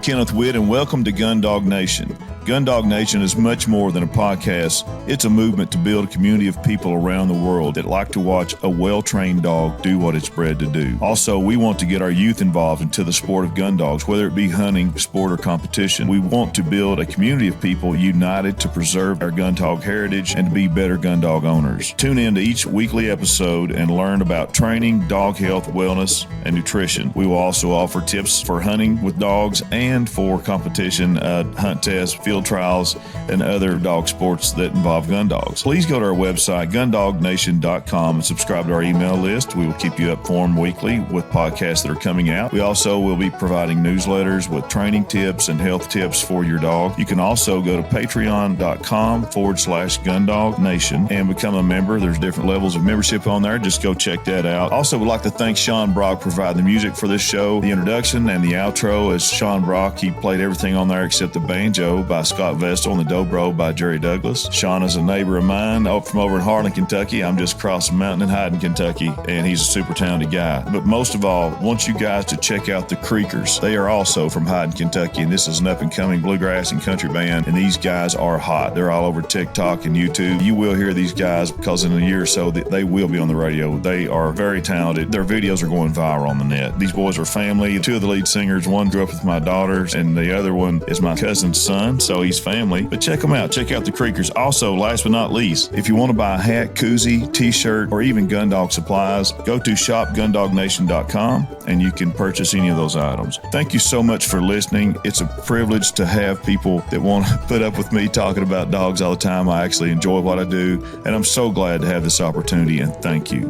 Kenneth Witt, and welcome to Gun Dog Nation. Gun Dog Nation is much more than a podcast. It's a movement to build a community of people around the world that like to watch a well-trained dog do what it's bred to do. Also, we want to get our youth involved into the sport of gun dogs, whether it be hunting, sport, or competition. We want to build a community of people united to preserve our gun dog heritage and to be better gun dog owners. Tune in to each weekly episode and learn about training, dog health, wellness, and nutrition. We will also offer tips for hunting with dogs and for competition, hunt tests, field trials, and other dog sports that involve gun dogs. Please go to our website, gundognation.com, and subscribe to our email list. We will keep you informed weekly with podcasts that are coming out. We also will be providing newsletters with training tips and health tips for your dog. You can also go to patreon.com/gundognation and become a member. There's different levels of membership on there. Just go check that out. Also, would like to thank Sean Brock for providing the music for this show, the introduction and the outro. As Sean Brock, he played everything on there except the banjo by Scott Vestal and the dobro by Jerry Douglas. Sean is a neighbor of mine from over in Harlan, Kentucky. I'm just across the mountain in Hyden, Kentucky, and he's a super talented guy. But most of all, I want you guys to check out the Creekers. They are also from Hyden, Kentucky, and this is an up-and-coming bluegrass and country band, and these guys are hot. They're all over TikTok and YouTube. You will hear these guys because in a year or so they will be on the radio. They are very talented. Their videos are going viral on the net. These boys are family. Two of the lead singers, one grew up with my daughters, and the other one is my cousin's son, so he's family. But check them out. Check out the Creekers. Also, last but not least, if you want to buy a hat, koozie, t-shirt, or even gun dog supplies, go to shopgundognation.com and you can purchase any of those items. Thank you so much for listening. It's a privilege to have people that want to put up with me talking about dogs all the time. I actually enjoy what I do, and I'm so glad to have this opportunity, and thank you.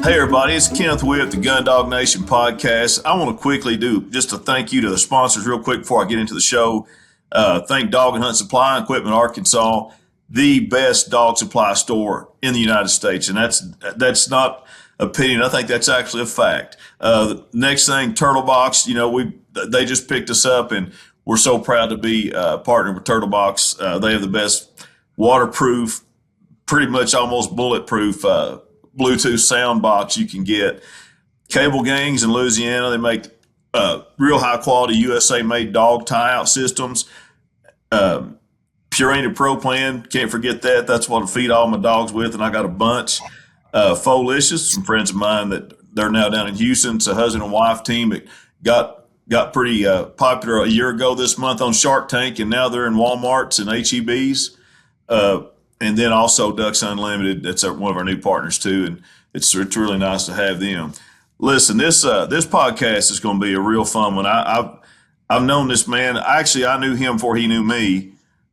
Hey everybody, it's Kenneth Witt, the Gun Dog Nation podcast. I want to quickly do just a thank you to the sponsors real quick before I get into the show. Thank Dog and Hunt Supply and Equipment Arkansas, the best dog supply store in the United States. And that's not opinion. I think that's actually a fact. Next thing, Turtle Box, they just picked us up, and we're so proud to be partnered with Turtle Box. They have the best waterproof, pretty much almost bulletproof Bluetooth sound box you can get. Cable Gangs in Louisiana, they make real high quality USA made dog tie out systems. Purina Pro Plan, can't forget that. That's what I feed all my dogs with, and I got a bunch. Folicious, some friends of mine that they're now down in Houston. It's a husband and wife team that got pretty popular a year ago this month on Shark Tank, and now they're in Walmarts and HEBs. And then also Ducks Unlimited, that's one of our new partners too, and it's really nice to have them. Listen, this podcast is going to be a real fun one. I've known this man. Actually, I knew him before he knew me,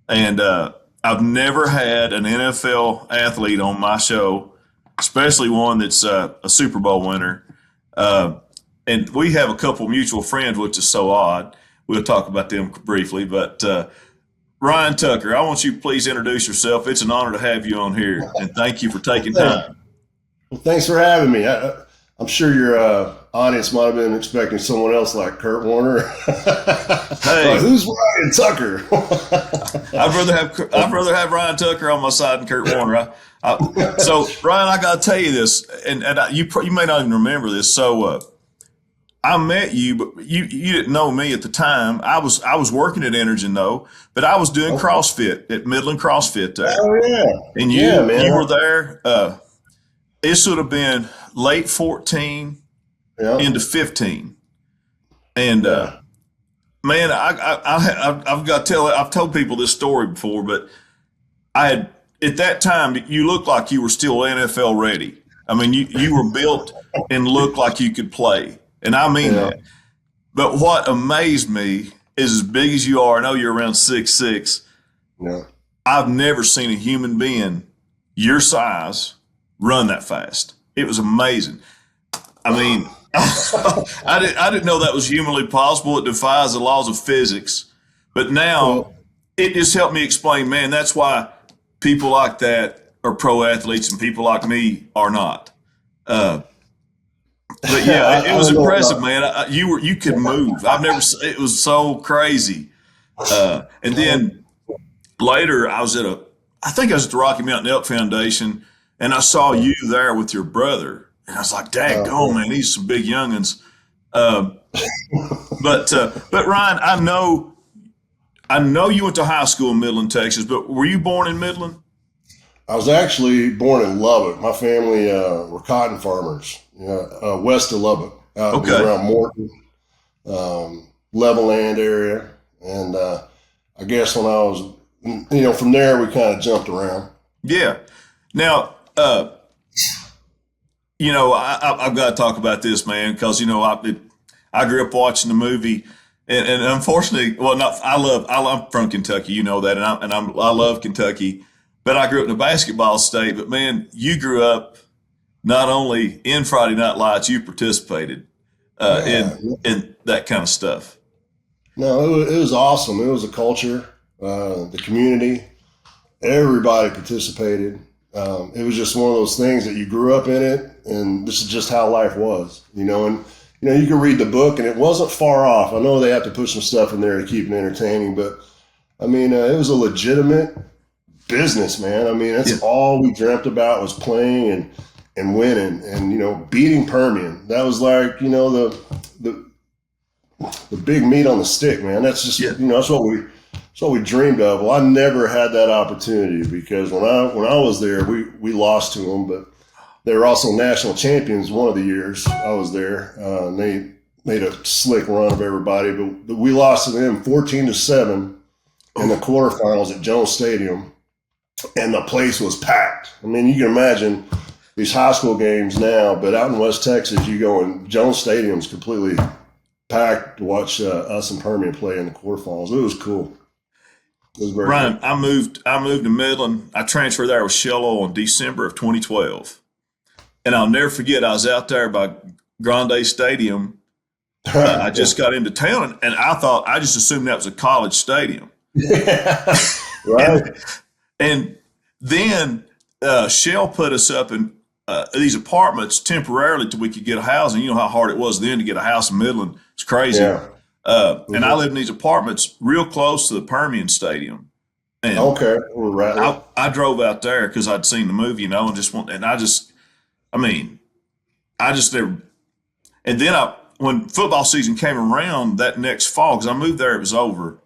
and I've never had an NFL athlete on my show, especially one that's a Super Bowl winner. And we have a couple mutual friends, which is so odd. We'll talk about them briefly, but Ryan Tucker, I want you to please introduce yourself. It's an honor to have you on here, and thank you for taking time. Well, thanks for having me. I'm sure your audience might have been expecting someone else like Kurt Warner. Hey, who's Ryan Tucker? I'd rather have Ryan Tucker on my side than Kurt Warner. So Ryan, I got to tell you this, and you may not even remember this. So I met you, but you didn't know me at the time. I was working at Energen though, but I was doing CrossFit at Midland CrossFit there. Oh yeah, and you were there. This would have been late 14 into 15, and man, I've got to tell. I've told people this story before, but at that time you looked like you were still NFL ready. I mean, you were built and looked like you could play. And I mean that. But what amazed me is, as big as you are, I know you're around 6'6". Yeah. I've never seen a human being your size run that fast. It was amazing. I mean, I didn't know that was humanly possible. It defies the laws of physics. But now it just helped me explain, man, that's why people like that are pro athletes and people like me are not. But yeah, it was impressive, man. You could move. It was so crazy. And then later I think I was at the Rocky Mountain Elk Foundation, and I saw you there with your brother. And I was like, dang, man, these some big youngins. Um, but Ryan, I know you went to high school in Midland, Texas, but were you born in Midland? I was actually born in Lubbock. My family were cotton farmers, west of Lubbock, out around Morton, Levelland area. And I guess when I was, from there we kind of jumped around. Yeah. Now, I've got to talk about this, man, because I grew up watching the movie, and unfortunately, well, not I'm from Kentucky, you know that, I love Kentucky, but I grew up in a basketball state. But man, you grew up not only in Friday Night Lights, you participated in that kind of stuff. No, it was awesome. It was a culture, the community, everybody participated. It was just one of those things that you grew up in it, and this is just how life was, and you can read the book and it wasn't far off. I know they have to put some stuff in there to keep it entertaining, but I mean, it was a legitimate business, man. I mean, that's all we dreamt about was playing and winning and, beating Permian. That was like, the big meat on the stick, man. That's just, that's what we dreamed of. Well, I never had that opportunity because when I was there, we lost to them, but they were also national champions one of the years I was there. They made a slick run of everybody, but we lost to them 14-7 in the quarterfinals at Jones Stadium, and the place was packed. I mean, you can imagine these high school games now, but out in West Texas, you go and Jones Stadium's completely packed to watch us and Permian play in the quarterfinals. It was cool. Ryan, I moved to Midland. I transferred there with Shello in December of 2012. And I'll never forget, I was out there by Grande Stadium. I just got into town, and I just assumed that was a college stadium. Yeah, right. and then Shell put us up in these apartments temporarily till we could get a house. And you know how hard it was then to get a house in Midland. It's crazy. Yeah. And I lived in these apartments real close to the Permian Stadium. And right. I drove out there because I'd seen the movie, and then when football season came around that next fall, because I moved there, it was over.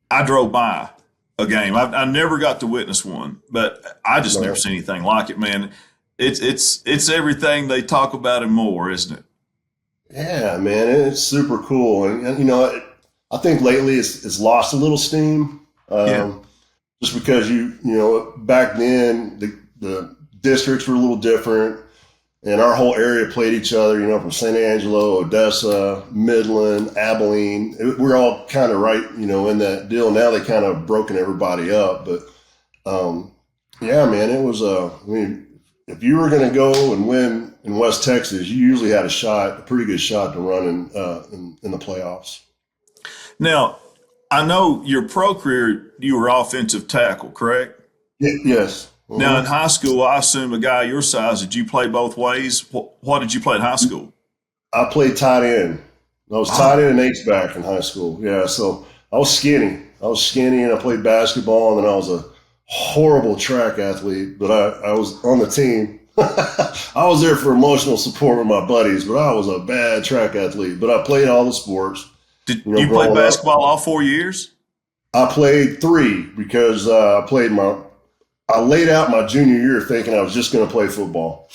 I drove by a game. I never got to witness one, but I just never seen anything like it, man. It's everything they talk about and more, isn't it? Yeah, man, it's super cool. And I think lately it's lost a little steam. Just because back then the districts were a little different, and our whole area played each other, from San Angelo, Odessa, Midland, Abilene. We're all kind of right, in that deal. Now they kind of broken everybody up. But, yeah, man, it was, if you were going to go and win in West Texas, you usually had a pretty good shot to run in the playoffs. Now, I know your pro career, you were offensive tackle, correct? Yes. Mm-hmm. Now, in high school, I assume a guy your size, did you play both ways? What did you play in high school? I played tight end. I was tight end and H-back in high school. Yeah, so I was skinny. And I played basketball, and then I was a horrible track athlete, but I was on the team. I was there for emotional support with my buddies, but I was a bad track athlete. But I played all the sports. Did you play basketball all 4 years? I played 3 because I laid out my junior year thinking I was just going to play football.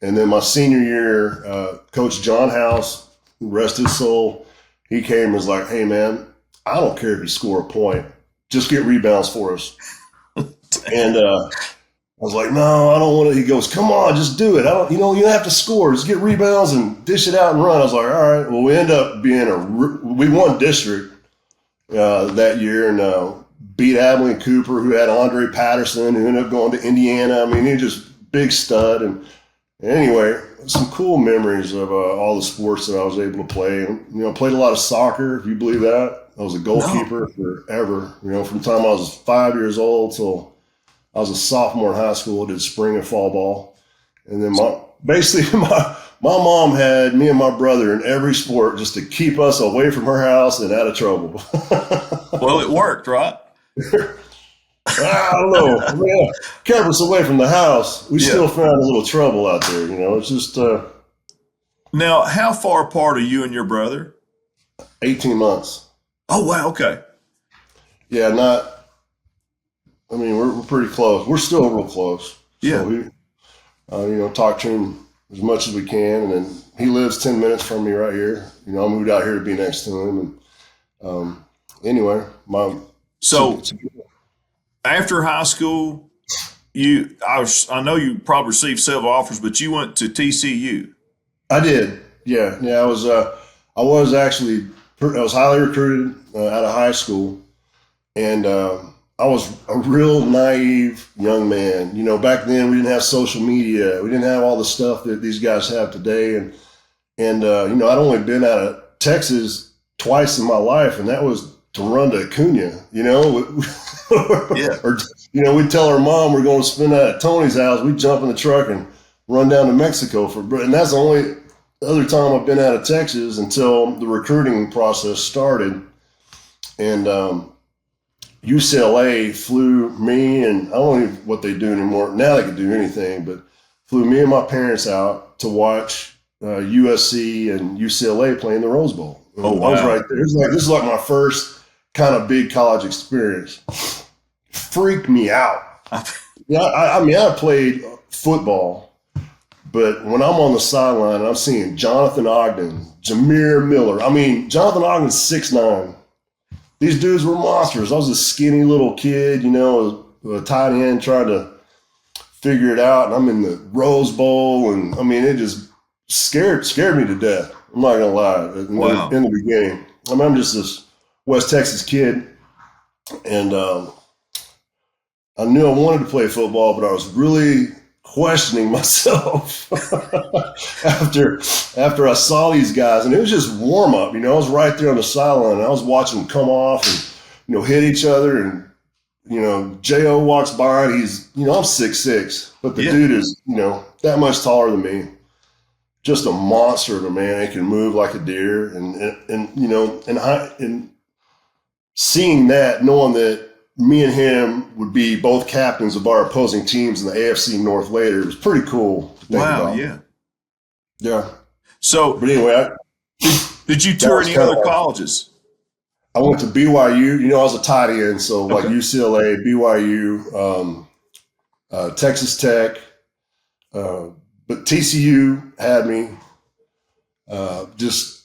And then my senior year, Coach John House, rest his soul, he came and was like, "Hey, man, I don't care if you score a point. Just get rebounds for us." And I was like, "No, I don't want to." He goes, "Come on, just do it. You don't have to score. Just get rebounds and dish it out and run." I was like, "All right." Well, we end up we won district that year and beat Abilene Cooper, who had Andre Patterson, who ended up going to Indiana. I mean, he was just big stud. And anyway, some cool memories of all the sports that I was able to play. And, played a lot of soccer, if you believe that. I was a goalkeeper forever. From the time I was 5 years old till I was a sophomore in high school, did spring and fall ball. And then my mom had me and my brother in every sport just to keep us away from her house and out of trouble. Well, it worked, right? I don't know. Yeah, kept us away from the house. We still found a little trouble out there. It's just Now, how far apart are you and your brother? 18 months. Oh, wow. Okay. Yeah, we're pretty close. We're still real close. Yeah. So we, talk to him as much as we can. And then he lives 10 minutes from me right here. I moved out here to be next to him. And anyway, after high school, I know you probably received several offers, but you went to TCU. I did. Yeah. I was highly recruited out of high school, and I was a real naive young man. Back then we didn't have social media. We didn't have all the stuff that these guys have today. And I'd only been out of Texas twice in my life, and that was to run to Acuna, Yeah. Or, we'd tell our mom we're going to spend that at Tony's house. We'd jump in the truck and run down to Mexico and that's the only other time I've been out of Texas until the recruiting process started. And UCLA flew me, and I don't know what they do anymore. Now they can do anything, but flew me and my parents out to watch USC and UCLA play in the Rose Bowl. Oh, wow. I was right there. This is like my first kind of big college experience. Freaked me out. I played football, but when I'm on the sideline and I'm seeing Jonathan Ogden, Jameer Miller, Jonathan Ogden's 6'9". These dudes were monsters. I was a skinny little kid, a tight end trying to figure it out. And I'm in the Rose Bowl, and it just scared me to death. I'm not gonna lie. Wow. In the beginning, I'm just this West Texas kid, and I knew I wanted to play football, but I was really questioning myself after I saw these guys, and it was just warm up. I was right there on the sideline, and I was watching them come off and hit each other, and Jo walks by, and he's I'm 6'6", but the dude is that much taller than me. Just a monster of a man. He can move like a deer, and seeing that, knowing that me and him would be both captains of our opposing teams in the AFC North later, it was pretty cool to think about. Yeah. Yeah. So, but anyway, did you tour any other colleges? I went to BYU. I was a tight end, so like UCLA, BYU, Texas Tech, but TCU had me. Just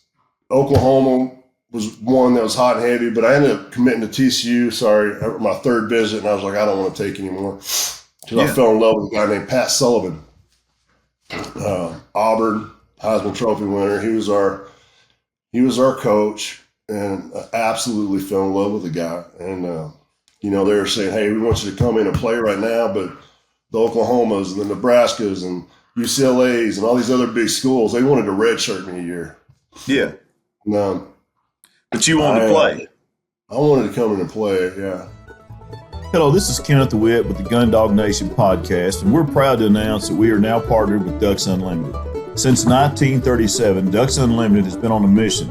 Oklahoma was one that was hot and heavy, but I ended up committing to TCU. My third visit, and I was like, I don't want to take anymore, because I fell in love with a guy named Pat Sullivan, Auburn Heisman Trophy winner. He was our coach, and I absolutely fell in love with the guy. And they were saying, hey, we want you to come in and play right now, but the Oklahomas and the Nebraskas and UCLA's and all these other big schools, they wanted to redshirt me a year. Yeah. No. But you wanted to play. I wanted to come in and play, yeah. Hello, this is Kenneth Witt with the Gun Dog Nation podcast, and we're proud to announce that we are now partnered with Ducks Unlimited. Since 1937, Ducks Unlimited has been on a mission,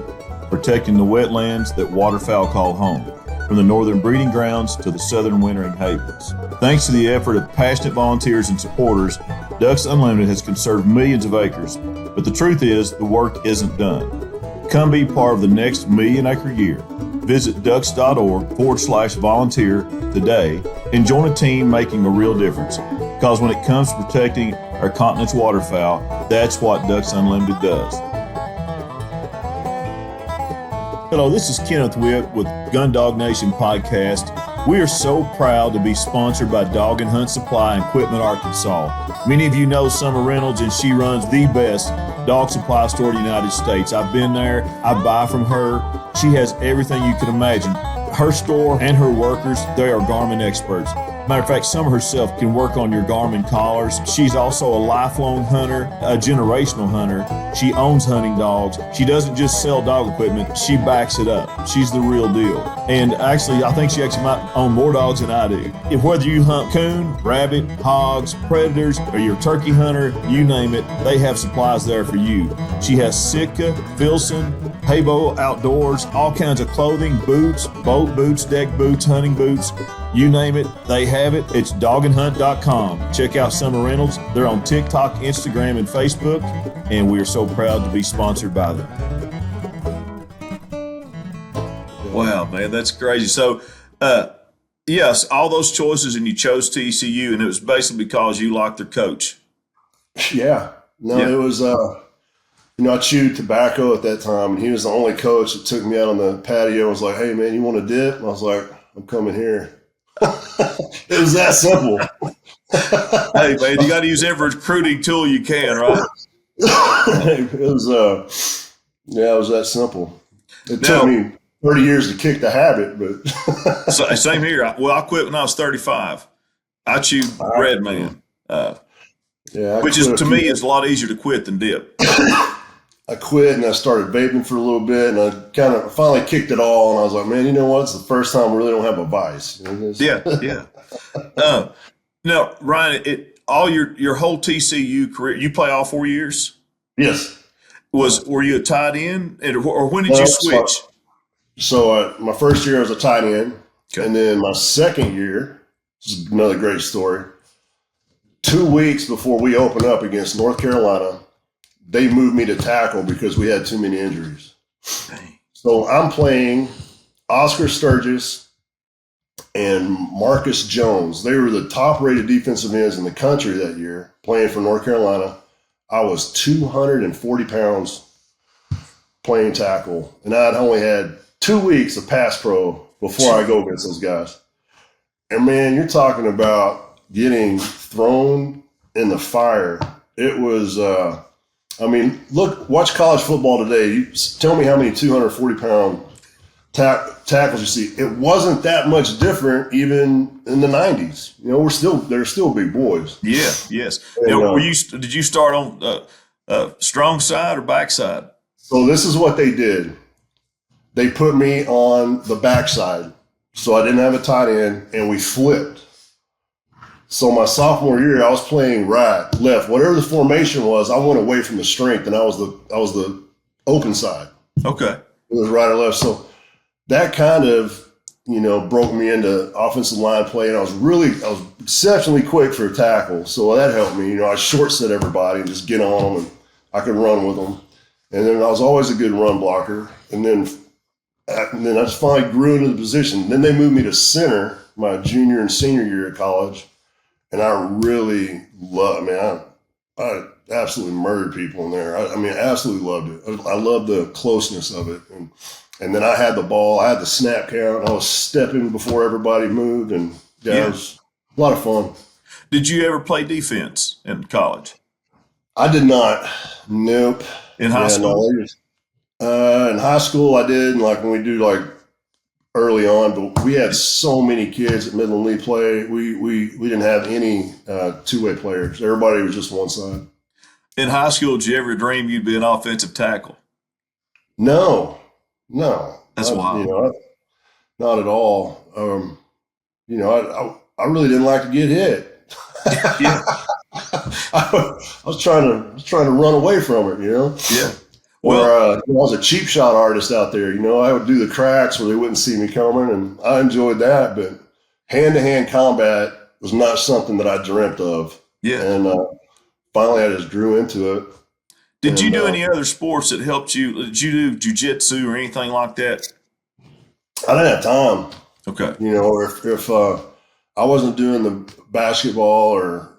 protecting the wetlands that waterfowl call home, from the northern breeding grounds to the southern wintering havens. Thanks to the effort of passionate volunteers and supporters, Ducks Unlimited has conserved millions of acres, but the truth is the work isn't done. Come be part of the next million-acre year. Visit ducks.org/volunteer today and join a team making a real difference. Because when it comes to protecting our continent's waterfowl, that's what Ducks Unlimited does. Hello, this is Kenneth Witt with Gun Dog Nation podcast. We are so proud to be sponsored by Dog and Hunt Supply in Quitman, Arkansas. Many of you know Summer Reynolds, and she runs the best dog supply store in the United States. I've been there. I buy from her. She has everything you can imagine. Her store and her workers, they are Garmin experts. Matter of fact, Summer herself can work on your Garmin collars. She's also a lifelong hunter, a generational hunter. She owns hunting dogs. She doesn't just sell dog equipment, she backs it up. She's the real deal. And actually, I think she actually might own more dogs than I do. If whether you hunt coon, rabbit, hogs, predators, or you're a turkey hunter, you name it, they have supplies there for you. She has Sitka, Filson, Haybo Outdoors, all kinds of clothing, boots, boat boots, deck boots, hunting boots. You name it, they have it. It's dogandhunt.com. Check out Summer Reynolds. They're on TikTok, Instagram, and Facebook, and we are so proud to be sponsored by them. Wow, man, that's crazy. So, yes, all those choices, and you chose TCU, and it was basically because you liked their coach. Yeah. No, It was, I chewed tobacco at that time, and he was the only coach that took me out on the patio and was like, hey, man, you want a dip? And I was like, I'm coming here. It was that simple. Hey, man, you got to use every recruiting tool you can, right? It was, it was that simple. It took me 30 years to kick the habit, but so, same here. I quit when I was 35. I chewed bread, man. Which is, to me, is a lot easier to quit than dip. I quit and I started vaping for a little bit, and I finally kicked it all. And I was like, man, you know what? It's the first time I really don't have a vice. Yeah. Now, Ryan, all your whole TCU career, you play all 4 years? Yes. Were you a tight end, or when did you switch? So my first year I was a tight end, and then my second year, this is another great story. 2 weeks before we opened up against North Carolina, they moved me to tackle because we had too many injuries. Dang. So I'm playing Oscar Sturgis and Marcus Jones. They were the top-rated defensive ends in the country that year, playing for North Carolina. I was 240 pounds playing tackle, and I'd only had 2 weeks of pass pro before I go against those guys. And, man, you're talking about getting thrown in the fire. It was watch college football today. Tell me how many 240-pound tackles you see. It wasn't that much different even in the 90s. They're still big boys. Yeah, yes. And, did you start on strong side or back side? So this is what they did. They put me on the backside, so I didn't have a tight end, and we flipped. So my sophomore year, I was playing right, left, whatever the formation was. I went away from the strength, and I was the open side. Okay, it was right or left. So that kind of broke me into offensive line play, and I was exceptionally quick for a tackle. So that helped me. I short set everybody and just get on them, and I could run with them. And then I was always a good run blocker. And then I just finally grew into the position. Then they moved me to center my junior and senior year at college. And I really I absolutely murdered people in there. I absolutely loved it. I loved the closeness of it. And then I had the ball. I had the snap count. I was stepping before everybody moved. And it was a lot of fun. Did you ever play defense in college? I did not. Nope. In high school? No, in high school I did. And when we do early on, but we had so many kids at Midland Lee play. We didn't have any two-way players. Everybody was just one side. In high school, did you ever dream you'd be an offensive tackle? No. That's wild. Not at all. I really didn't like to get hit. Yeah. I was trying to run away from it. Yeah. Well, I was a cheap shot artist out there. I would do the cracks where they wouldn't see me coming, and I enjoyed that. But hand-to-hand combat was not something that I dreamt of. Yeah. And finally, I just grew into it. Did you do any other sports that helped you? Did you do jiu-jitsu or anything like that? I didn't have time. Okay. If I wasn't doing the basketball or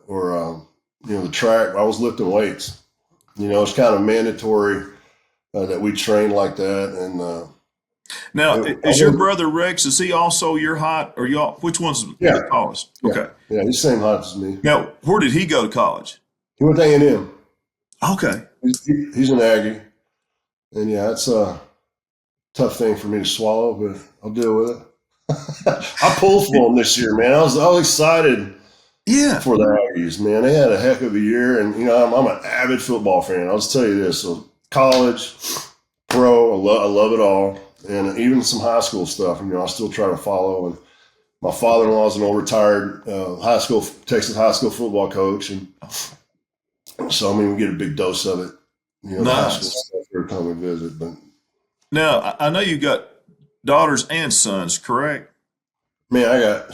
the track, I was lifting weights. It's kind of mandatory that we train like that. And now, is your brother Rex? Is he also your height, or y'all? Which one's the tallest? Yeah. Okay. Yeah, he's the same height as me. Now, where did he go to college? He went to A&M. Okay. He's an Aggie, and it's a tough thing for me to swallow, but I'll deal with it. I pulled for him this year, man. I was excited. Yeah. For the Aggies, man. They had a heck of a year, and I'm an avid football fan. I'll just tell you this: so college, pro, I love it all, and even some high school stuff. I still try to follow. And my father-in-law is an old retired Texas high school football coach, and so we get a big dose of it. Nice. High school stuff every time we visit. But now I know you got daughters and sons, correct? Man, I got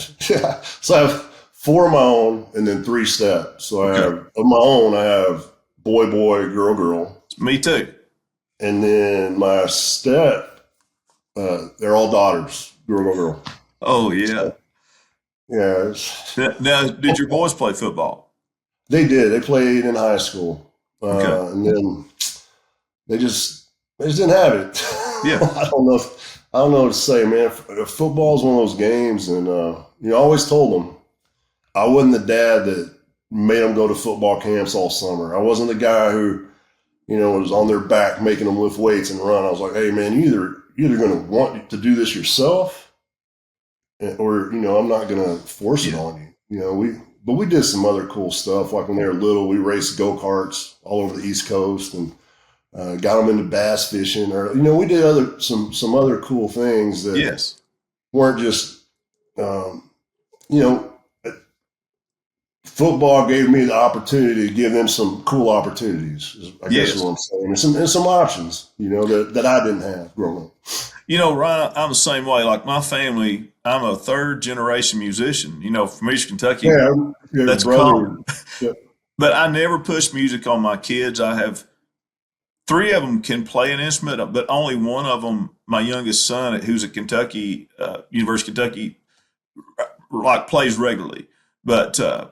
so I have 4 of my own and then 3 step. So I have of my own, I have boy, girl. Me too. And then my step, they're all daughters, girl. Oh yeah. Yeah. Now, did your boys play football? They did. They played in high school. Okay. And then they just didn't have it. Yeah. I don't know what to say, man. Football is one of those games, and I always told them I wasn't the dad that made them go to football camps all summer. I wasn't the guy who, was on their back making them lift weights and run. I was like, hey, man, you're either going to want to do this yourself, or I'm not going to force it on you. But we did some other cool stuff. Like when they were little, we raced go-karts all over the East Coast and got them into bass fishing, or we did some other cool things that weren't just football gave me the opportunity to give them some cool opportunities. I guess is what I'm saying, and some options that I didn't have growing up. Ryan, I'm the same way. Like my family, I'm a 3rd generation musician. From East Kentucky. Yeah, that's brother. common. But I never pushed music on my kids. I have 3 of them can play an instrument, but only one of them, my youngest son, who's at Kentucky, University of Kentucky, like plays regularly. But I've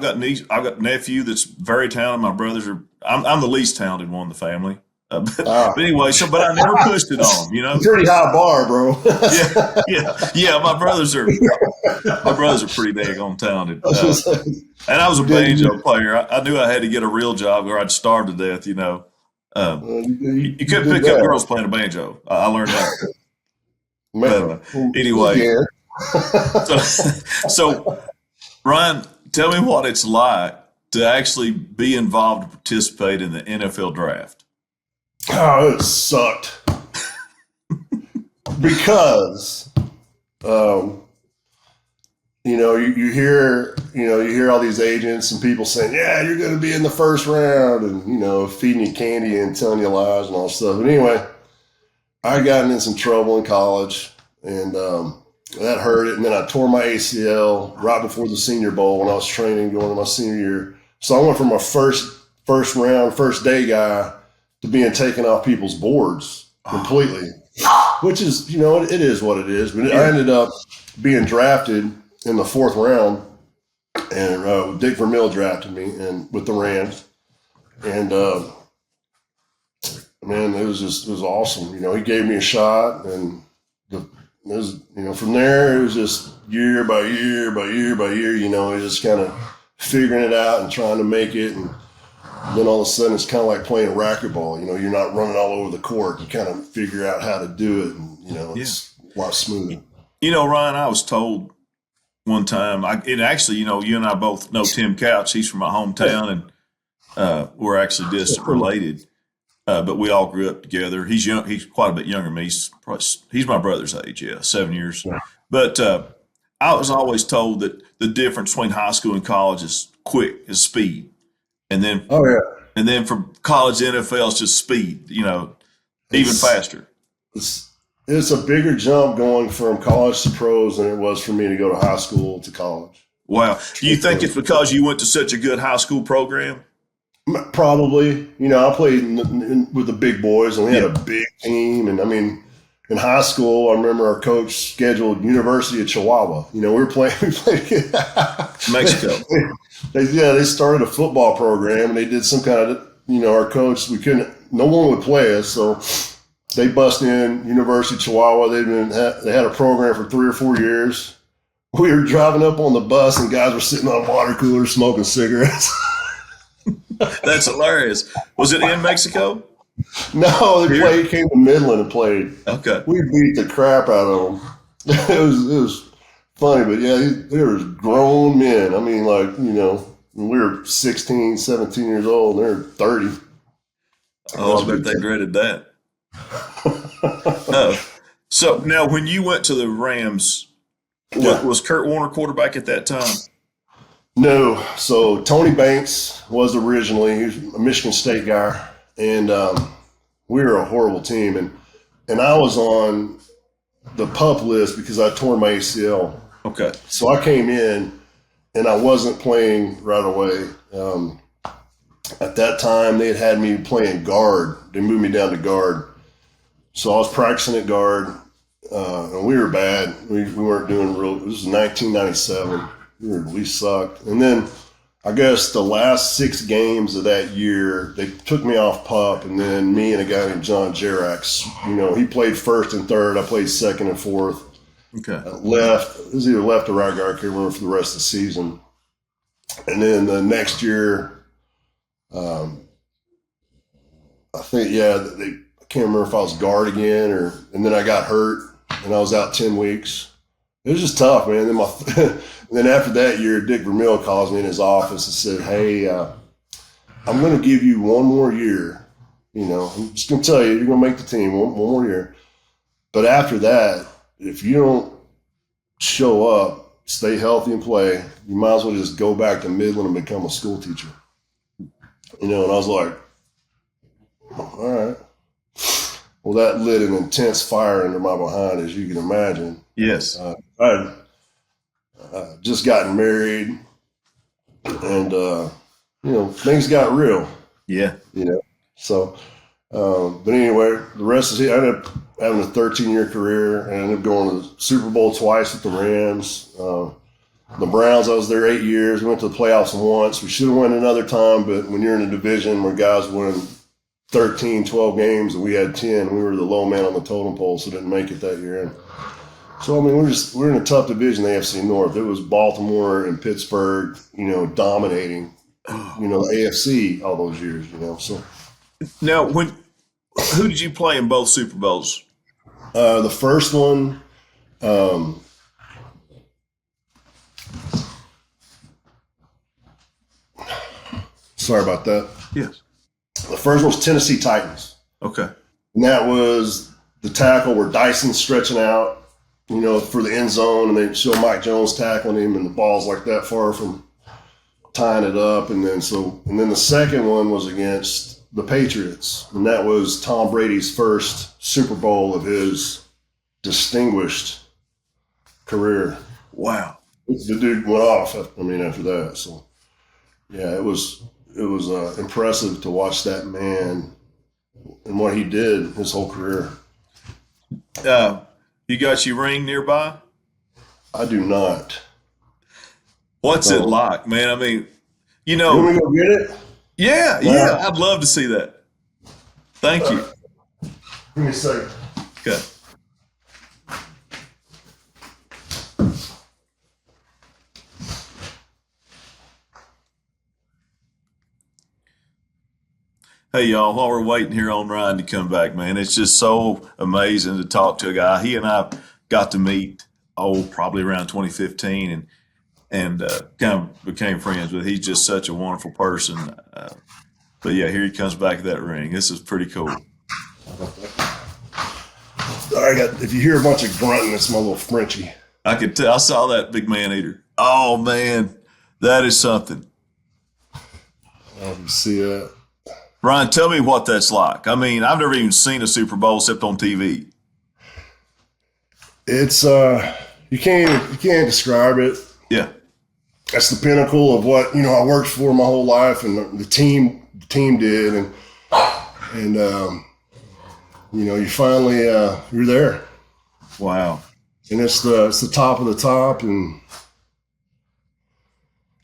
got nephew that's very talented. My brothers are. I'm the least talented one in the family. But anyway, but I never pushed it on them. Pretty high bar, bro. yeah. My brothers are pretty daggone talented. And I was a banjo player. I knew I had to get a real job or I'd starve to death. You couldn't pick up girls playing a banjo. I learned that. But, anyway, so Ryan, tell me what it's like to actually be involved and participate in the NFL draft. Oh, it sucked because, you hear all these agents and people saying, yeah, you're going to be in the 1st round and, feeding you candy and telling you lies and all that stuff. But anyway, I got in some trouble in college and, that hurt it. And then I tore my ACL right before the Senior Bowl when I was training going to my senior year. So I went from a first round, first day guy to being taken off people's boards completely, which is, it is what it is. But I ended up being drafted in the 4th round, and Dick Vermeil drafted me and with the Rams. And, man, it was awesome. He gave me a shot, and from there, it was just year by year by year by year, just kind of figuring it out and trying to make it. And then all of a sudden, it's kind of like playing racquetball. You're not running all over the court. You kind of figure out how to do it, and it's a lot smoother. Ryan, I was told one time, and actually, you and I both know Tim Couch. He's from my hometown, and we're actually distant related, but we all grew up together. He's young. He's quite a bit younger than me. He's my brother's age, 7 years. Yeah. But I was always told that the difference between high school and college is speed. And then, and then from college to NFL, it's just speed, even faster. It's a bigger jump going from college to pros than it was for me to go to high school to college. Wow. Do you think it's because you went to such a good high school program? Probably. I played with the big boys, and we had a big team. And I mean, in high school, I remember our coach scheduled University of Chihuahua. We played Mexico. They started a football program, and they did some kind of, our coach, no one would play us. So they bust in University of Chihuahua. They had a program for 3 or 4 years. We were driving up on the bus, and guys were sitting on water coolers smoking cigarettes. That's hilarious. Was it in Mexico? No, they came to Midland and played. Okay. We beat the crap out of them. It was funny, but yeah, they were grown men. I mean, like, we were 16, 17 years old, and they're 30. Oh, I bet they dreaded that. So now when you went to the Rams, was Kurt Warner quarterback at that time? No. So Tony Banks was originally. He was a Michigan State guy, and we were a horrible team. And I was on the PUP list because I tore my ACL. Okay. So I came in and I wasn't playing right away. At that time, they had me playing guard. They moved me down to guard. So I was practicing at guard, and we were bad. We weren't doing real. This was 1997. We sucked. And then I guess the last 6 games of that year, they took me off PUP, and then me and a guy named John Jerax, he played first and third. I played second and fourth. Okay. Left. It was either left or right guard. I can't remember for the rest of the season. And then the next year, I think, I can't remember if I was guard again and then I got hurt and I was out 10 weeks. It was just tough, man. And then then after that year, Dick Vermeil calls me in his office and said, "Hey, I'm going to give you one more year. I'm just going to tell you, you're going to make the team one more year. But after that, if you don't show up, stay healthy and play, you might as well just go back to Midland and become a school teacher." And I was like, all right. Well, that lit an intense fire under my behind, as you can imagine. Yes. I had just gotten married and, things got real. Yeah. So, but anyway, the rest is it. I ended up having a 13-year career and I ended up going to the Super Bowl twice with the Rams. The Browns, I was there 8 years. We went to the playoffs once. We should have won another time, but when you're in a division where guys win 13, 12 games and we had 10, we were the low man on the totem pole, so didn't make it that year. And so, we're in a tough division, the AFC North. It was Baltimore and Pittsburgh, dominating, the AFC all those years, So Now, who did you play in both Super Bowls? The first one, sorry about that. Yes. The first one was Tennessee Titans. Okay. And that was the tackle where Dyson's stretching out, for the end zone, and they show Mike Jones tackling him, and the ball's like that far from tying it up. And then the second one was against the Patriots, and that was Tom Brady's first Super Bowl of his distinguished career. Wow. The dude went off, after that. So, yeah, it was impressive to watch that man and what he did his whole career. You got your ring nearby? I do not. What's it like, man? You want me to go get it? Yeah, I'd love to see that. Thank you. Give me a second. Okay. Hey, y'all, while we're waiting here on Ryan to come back, man, it's just so amazing to talk to a guy. He and I got to meet, probably around 2015 and kind of became friends with. He's just such a wonderful person. But, yeah, here he comes back to that ring. This is pretty cool. If you hear a bunch of grunting, it's my little Frenchie. I could tell. I saw that big man eater. Oh, man, that is something. You see that? Ryan, tell me what that's like. I've never even seen a Super Bowl except on TV. It's you can't describe it. Yeah, that's the pinnacle of what I worked for my whole life, and the team did, and you finally you're there. Wow. And it's the top of the top, and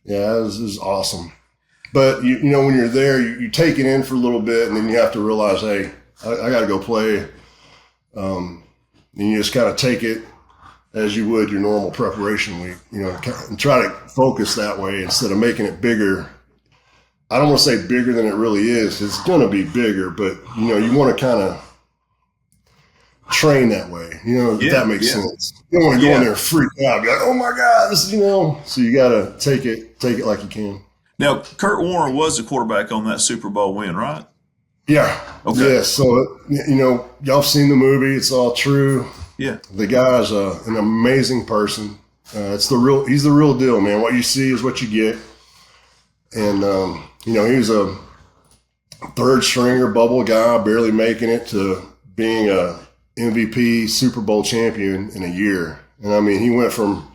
yeah, it was awesome. But when you're there, you take it in for a little bit, and then you have to realize, hey, I got to go play. And you just kind of take it as you would your normal preparation week, and try to focus that way instead of making it bigger. I don't want to say bigger than it really is. It's going to be bigger, but you want to kind of train that way. If that makes sense. You don't want to go in there and freak out, be like, oh my God, this So you got to take it like you can. Now, Kurt Warner was the quarterback on that Super Bowl win, right? Yeah. Okay. Yeah. So, y'all seen the movie. It's all true. Yeah. The guy's an amazing person. He's the real deal, man. What you see is what you get. And, he was a third stringer bubble guy, barely making it to being a MVP Super Bowl champion in a year. And I mean, he went from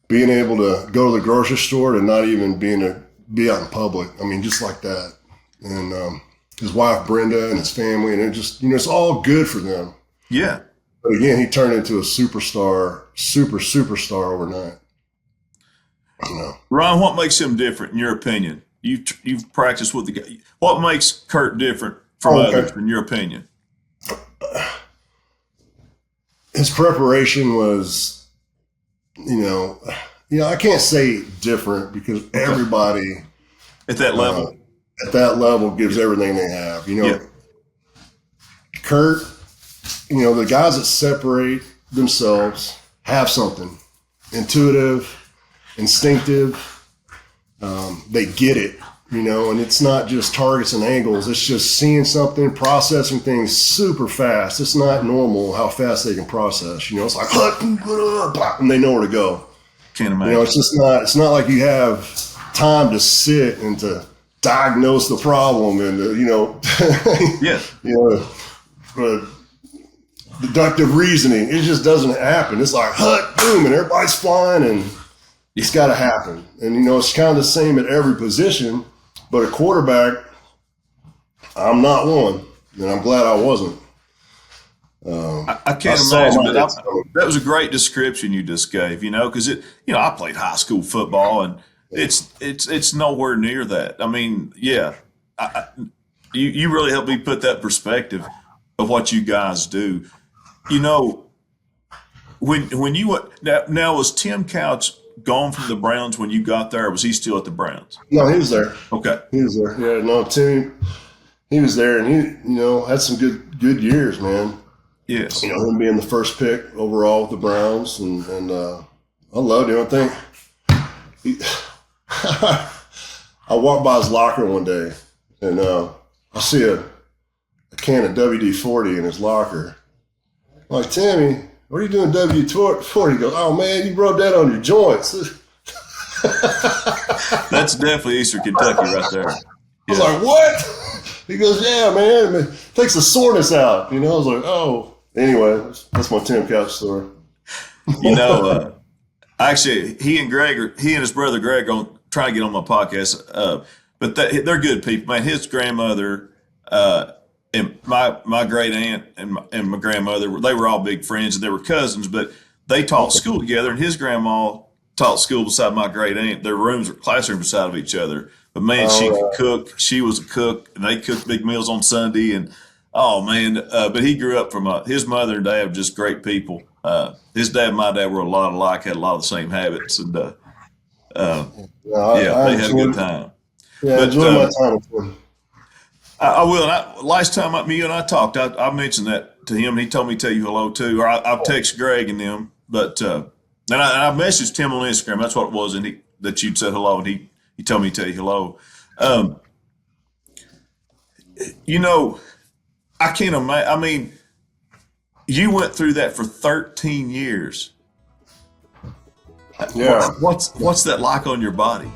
being able to go to the grocery store to not even be out in public. I mean, just like that. And his wife, Brenda, and his family, and it just, it's all good for them. Yeah. But again, he turned into a superstar overnight. Ron, what makes him different in your opinion? You've practiced with the guy. What makes Kurt different from others in your opinion? His preparation was, I can't say different because everybody at that level gives everything they have. Kurt, the guys that separate themselves have something intuitive, instinctive. They get it, and it's not just targets and angles. It's just seeing something, processing things super fast. It's not normal how fast they can process. It's like, and they know where to go. Can't imagine. It's not like you have time to sit and to diagnose the problem and deductive reasoning. It just doesn't happen. It's like, boom, and everybody's flying, and it's got to happen. And, it's kind of the same at every position, but a quarterback, I'm not one, and I'm glad I wasn't. I can't imagine, but that was a great description you just gave, because I played high school football, and it's nowhere near that. I mean, yeah, you really helped me put that perspective of what you guys do. When you went now was Tim Couch gone from the Browns when you got there, or was he still at the Browns? No, he was there. Okay, he was there. Yeah, no, Tim, he was there, and he had some good years, man. Yes, him being the first pick overall with the Browns, and I loved him. I think I walked by his locker one day, and I see a can of WD-40 in his locker. I'm like, Tammy, what are you doing WD-40? He goes, oh, man, you rubbed that on your joints. That's definitely Eastern Kentucky right there. I was like, what? He goes, yeah, man, it takes the soreness out. I was like, oh. Anyway, that's my Tim Couch story. Actually, he and his brother Greg are trying to get on my podcast, but they're good people, man. His grandmother and my great aunt and my grandmother, they were all big friends, and they were cousins, but they taught school together, and his grandma taught school beside my great aunt. Their classrooms beside of each other. But man, she could cook. She was a cook, and they cooked big meals on Sunday. And oh man, but he grew up from his mother and dad were just great people. His dad and my dad were a lot alike, had a lot of the same habits, and they had a good time. Yeah, I enjoyed my time with him. I will. Last time you and I talked, I mentioned that to him, and he told me to tell you hello too. Or I'll text Greg and them. But and I messaged him on Instagram. That's what it was, and that you'd said hello, and he told me to tell you hello. I can't imagine. I mean, you went through that for 13 years. Yeah. What's that like on your body?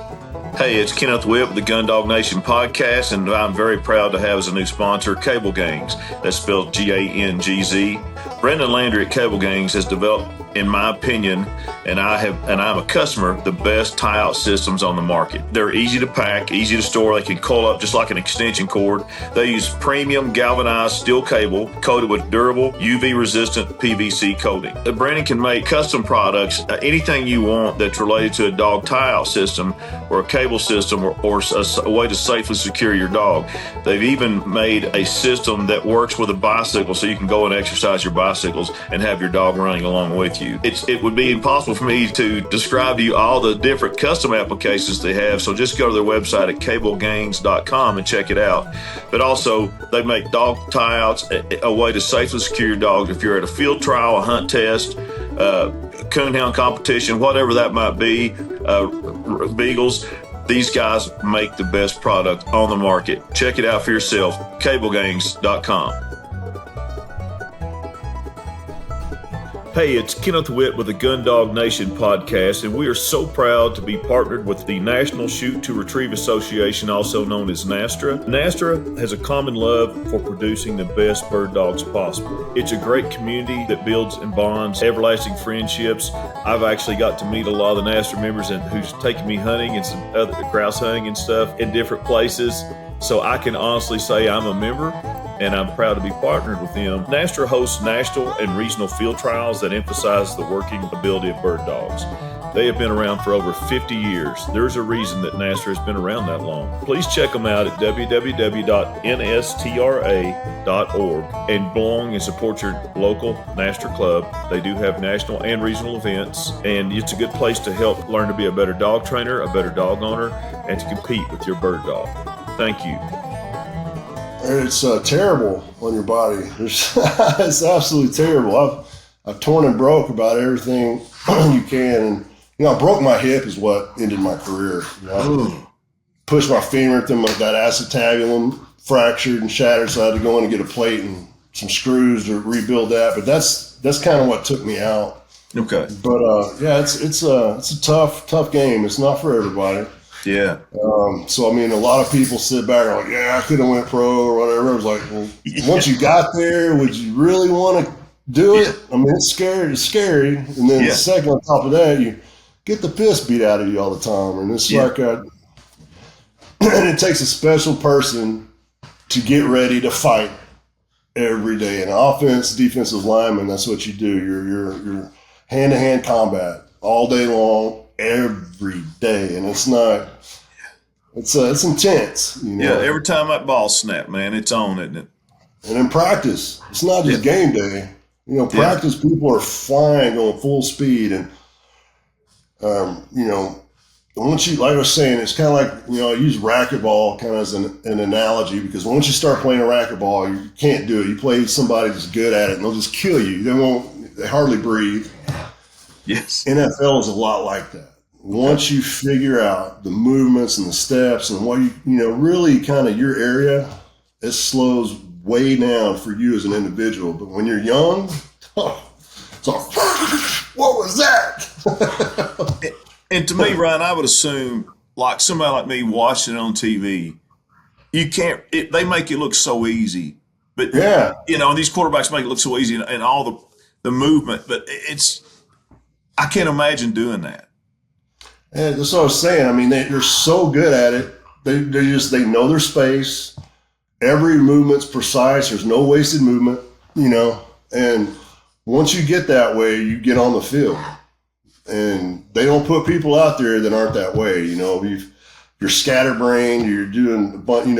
Hey, it's Kenneth Witt with the Gundog Nation podcast, and I'm very proud to have as a new sponsor Cable Gangs. That's spelled Gangz. Brendan Landry at Cable Gangs has developed, in my opinion, and I'm a customer, the best tie-out systems on the market. They're easy to pack, easy to store. They can coil up just like an extension cord. They use premium galvanized steel cable coated with durable UV-resistant PVC coating. Brandon can make custom products, anything you want that's related to a dog tie-out system or a cable system or a way to safely secure your dog. They've even made a system that works with a bicycle, so you can go and exercise your bicycles and have your dog running along with you. It would be impossible for me to describe to you all the different custom applications they have, so just go to their website at cablegangs.com and check it out. But also, they make dog tie-outs, a way to safely secure your dog if you're at a field trial, a hunt test, coonhound competition, whatever that might be, beagles. These guys make the best product on the market. Check it out for yourself, cablegangs.com. Hey, it's Kenneth Witt with the Gun Dog Nation podcast, and we are so proud to be partnered with the National Shoot to Retrieve Association, also known as NASTRA. NASTRA has a common love for producing the best bird dogs possible. It's a great community that builds and bonds everlasting friendships. I've actually got to meet a lot of the NASTRA members who's taken me hunting and some other grouse hunting and stuff in different places. So I can honestly say I'm a member, and I'm proud to be partnered with them. NASTRA hosts national and regional field trials that emphasize the working ability of bird dogs. They have been around for over 50 years. There's a reason that NASTRA has been around that long. Please check them out at www.nstra.org and belong and support your local NASTRA club. They do have national and regional events, and it's a good place to help learn to be a better dog trainer, a better dog owner, and to compete with your bird dog. Thank you. It's terrible on your body. It's absolutely terrible. I've torn and broke about everything you can. And, I broke my hip is what ended my career. I pushed my femur through that acetabulum, fractured and shattered, so I had to go in and get a plate and some screws to rebuild that. But that's kind of what took me out. Okay. But it's a tough game. It's not for everybody. Yeah. So, I mean, a lot of people sit back and are like, yeah, I could have went pro or whatever. I was like, well, once you got there, would you really want to do it? I mean, it's scary. And then second, on top of that, you get the piss beat out of you all the time. And it's like, and it takes a special person to get ready to fight every day. And offense, defensive lineman, that's what you do. You're hand-to-hand combat all day long, every day. And it's intense, Yeah, every time that ball snap, man, it's on, isn't it? And in practice, it's not just game day. Practice, people are flying on full speed. And, once you, like I was saying, it's kind of like, I use racquetball kind of as an analogy, because once you start playing a racquetball, you can't do it. You play with somebody that's good at it, and they'll just kill you. They hardly breathe. Yes. NFL is a lot like that. Once you figure out the movements and the steps and what really kind of your area, it slows way down for you as an individual. But when you're young, it's like, what was that? And to me, Ryan, I would assume, like somebody like me watching it on TV, you can't. They make it look so easy, but these quarterbacks make it look so easy and all the movement. But I can't imagine doing that. And that's what I was saying. I mean, they're so good at it. They know their space. Every movement's precise. There's no wasted movement, And once you get that way, you get on the field. And they don't put people out there that aren't that way. You're scatterbrained. You're doing a bunch. You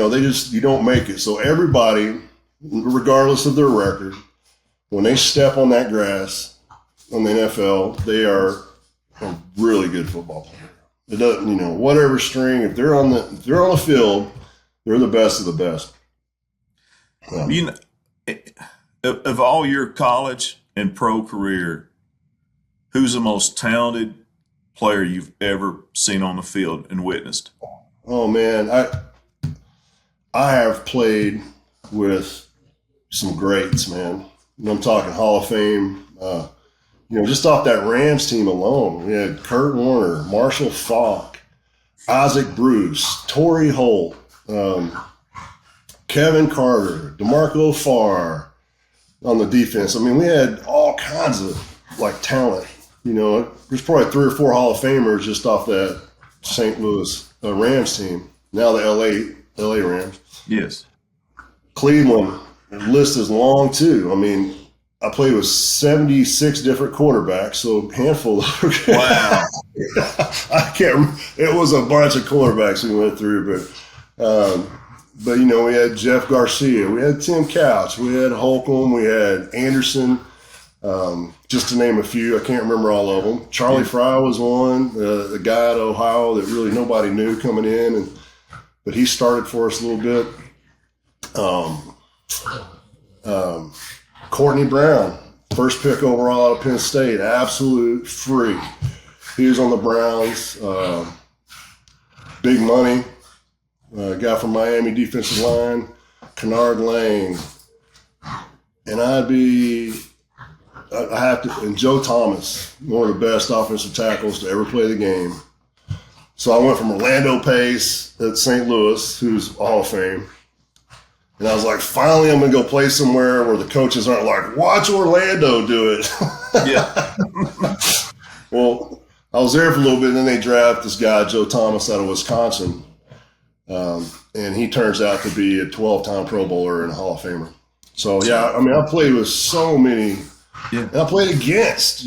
don't make it. So everybody, regardless of their record, when they step on that grass on the NFL, they are a really good football player. It doesn't, whatever string, if they're on the field, they're the best of the best. Of all your college and pro career, who's the most talented player you've ever seen on the field and witnessed? Oh man, I have played with some greats, man. I'm talking Hall of Fame. Just off that Rams team alone, we had Kurt Warner, Marshall Faulk, Isaac Bruce, Torrey Holt, Kevin Carter, DeMarco Farr on the defense. I mean, we had all kinds of talent. There's probably 3 or 4 Hall of Famers just off that St. Louis Rams team. Now the LA Rams. Yes. Cleveland, the list is long too. I mean, I played with 76 different quarterbacks, so a handful of them. Wow. It was a bunch of quarterbacks we went through, but we had Jeff Garcia, we had Tim Couch, we had Holcomb, we had Anderson, just to name a few. I can't remember all of them. Charlie Fry was one, the guy at Ohio that really nobody knew coming in, but he started for us a little bit. Courtney Brown, first pick overall out of Penn State, absolute freak. He was on the Browns. Big money. Guy from Miami, defensive line. Kennard Lane. And I'd be I have to, and Joe Thomas, one of the best offensive tackles to ever play the game. So I went from Orlando Pace at St. Louis, who's Hall of Fame. And I was like, finally, I'm going to go play somewhere where the coaches aren't like, watch Orlando do it. Yeah. Well, I was there for a little bit, and then they draft this guy, Joe Thomas, out of Wisconsin. And he turns out to be a 12-time Pro Bowler and a Hall of Famer. So, yeah, I mean, I played with so many. Yeah. And I played against,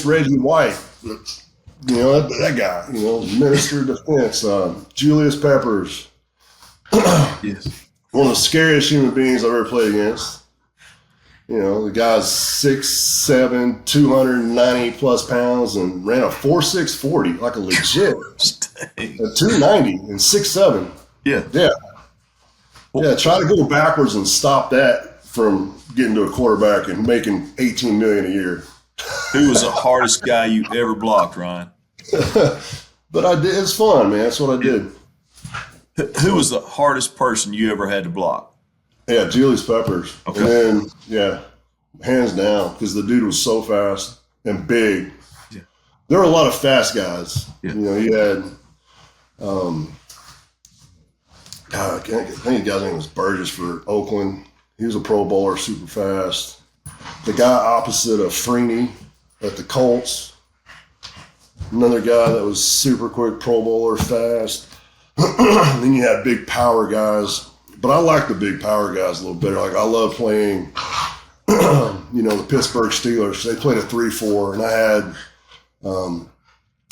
Reggie White. That guy, Minister of Defense, Julius Peppers. Yes. One of the scariest human beings I've ever played against. The guy's 6'7", 290 plus pounds, and ran a 4.6 40, like a legit. At 290 and 6'7". Yeah. Yeah. Yeah, try to go backwards and stop that from getting to a quarterback and making $18 million a year. Who was the hardest guy you ever blocked, Ryan? But I did. It's fun, man. That's what I did. Who was the hardest person you ever had to block? Yeah, Julius Peppers. Okay. And then, yeah, hands down, because the dude was so fast and big. Yeah. There were a lot of fast guys. Yeah. You had, I think the guy's name was Burgess for Oakland. He was a Pro Bowler, super fast. The guy opposite of Freeney at the Colts. Another guy that was super quick, Pro Bowler, fast. Then you had big power guys. But I like the big power guys a little better. Like, I love playing, the Pittsburgh Steelers. They played a 3-4, and I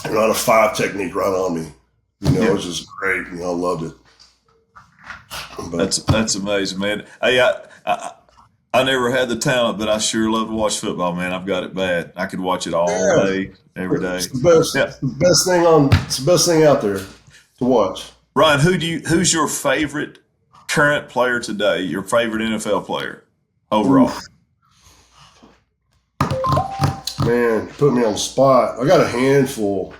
had a 5 technique right on me. It was just great. I loved it. But, That's amazing, man. I never had the talent, but I sure love to watch football, man. I've got it bad. I could watch it all day, every day. It's the best thing out there to watch. Ryan, who's your favorite current player today? Your favorite NFL player overall? Man, put me on the spot. I got a handful.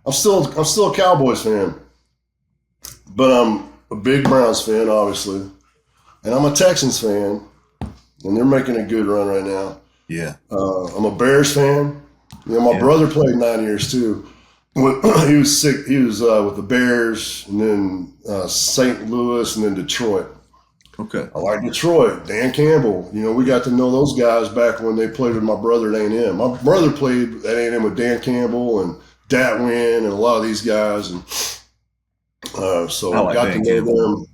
I'm still a Cowboys fan, but I'm a big Browns fan, obviously, and I'm a Texans fan, and they're making a good run right now. Yeah. I'm a Bears fan. My brother played 9 years too. He was sick. He was with the Bears, and then St. Louis, and then Detroit. Okay. I like Detroit. Dan Campbell. We got to know those guys back when they played with my brother at A&M. My brother played at A&M with Dan Campbell and Datwin and a lot of these guys, and so I got to know them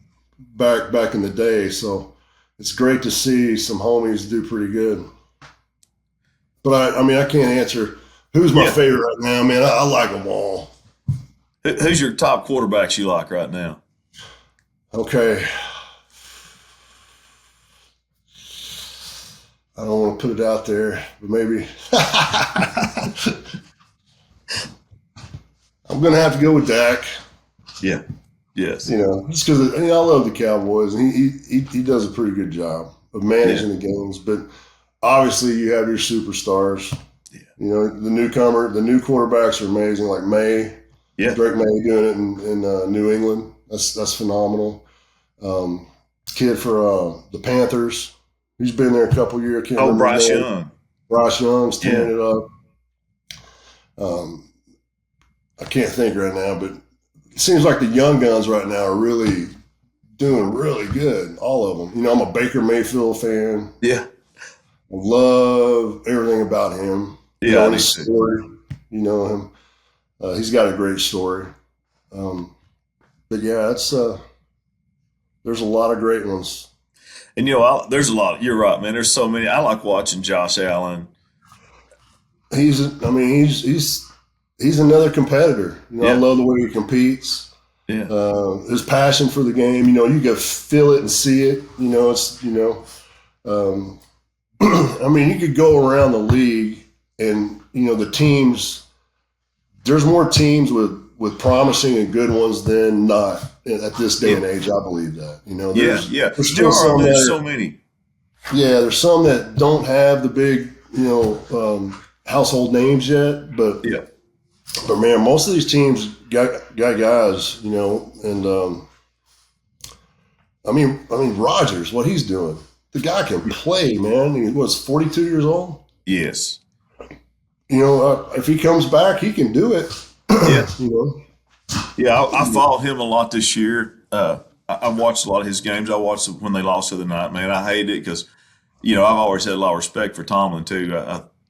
back in the day. So it's great to see some homies do pretty good. But I can't answer who's my favorite right now, man. I like them all. Who's your top quarterbacks you like right now? Okay. I don't want to put it out there, but maybe I'm going to have to go with Dak. Yeah. Yes. Just because I love the Cowboys, and he does a pretty good job of managing the games. But obviously, you have your superstars. Yeah. The new quarterbacks are amazing, like May. Yeah. Drake May doing it in New England. That's phenomenal. Kid for the Panthers. He's been there a couple years. Bryce Young. Bryce Young's tearing it up. I can't think right now, but it seems like the young guns right now are really doing really good. All of them. I'm a Baker Mayfield fan. Yeah. I love everything about him. Yeah. His story. Him. He's got a great story. But yeah, it's there's a lot of great ones. And there's a lot. You're right, man. There's so many. I like watching Josh Allen. He's another competitor. I love the way he competes. Yeah. His passion for the game. You can feel it and see it. It's you could go around the league and the teams. There's more teams with promising and good ones than not at this day and age. I believe that. There's so many. Yeah, there's some that don't have the big household names yet, but man, most of these teams got guys, and Rodgers, what he's doing. The guy can play, man. He was 42 years old. Yes. If he comes back, he can do it. Yeah. You Yeah, I followed him a lot this year. I watched a lot of his games. I watched when they lost the other night. Man, I hated it because, I've always had a lot of respect for Tomlin too.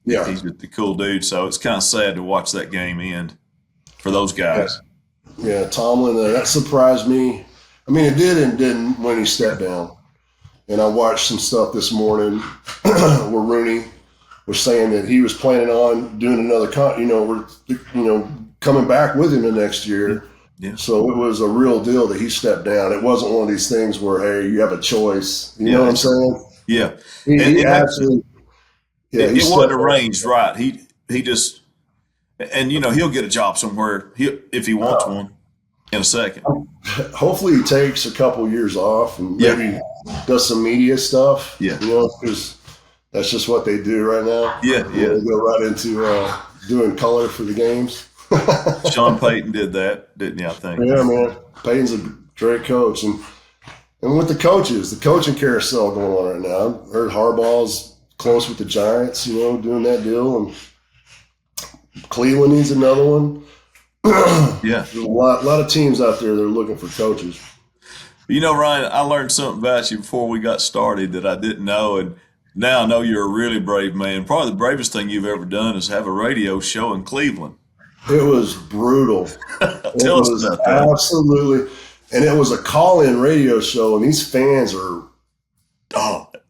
Yeah. He's just a cool dude. So it's kind of sad to watch that game end for those guys. Yeah, Tomlin, that surprised me. I mean, it did and didn't when he stepped down. And I watched some stuff this morning where Rooney was saying that he was planning on doing another coming back with him the next year. Yeah. So it was a real deal that he stepped down. It wasn't one of these things where, hey, you have a choice. You know what I'm saying? Yeah. He actually, it wasn't arranged right. He just, and he'll get a job somewhere if he wants one in a second. Hopefully he takes a couple years off and maybe does some media stuff. Yeah. Because that's just what they do right now. Yeah. They go right into doing color for the games. Sean Payton did that, didn't he? I think. Yeah, man. Payton's a great coach, and with the coaches, the coaching carousel going on right now. I heard Harbaugh's close with the Giants, doing that deal, and Cleveland needs another one. Yeah, there's a lot of teams out there that are looking for coaches. Ryan, I learned something about you before we got started that I didn't know, and now I know you're a really brave man. Probably the bravest thing you've ever done is have a radio show in Cleveland. It was brutal. Tell us about that. Absolutely. And it was a call-in radio show, and these fans are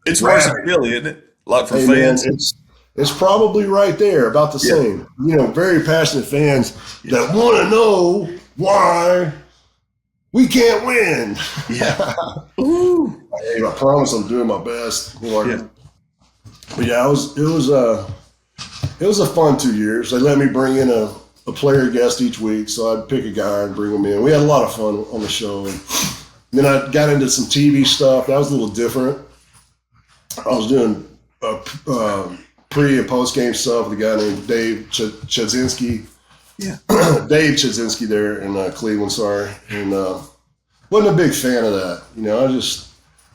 it's worse than Philly, isn't it? Like for fans. Man, it's probably right there, about the same. Very passionate fans that want to know why we can't win. Yeah. Ooh. Hey, I promise I'm doing my best. Yeah. But yeah, it was a fun 2 years. They let me bring in a player guest each week, so I'd pick a guy and bring him in. We had a lot of fun on the show. And then I got into some TV stuff. That was a little different. I was doing pre- and post-game stuff with a guy named Dave Chudzinski. Yeah. Dave Chudzinski there in Cleveland, sorry. And wasn't a big fan of that.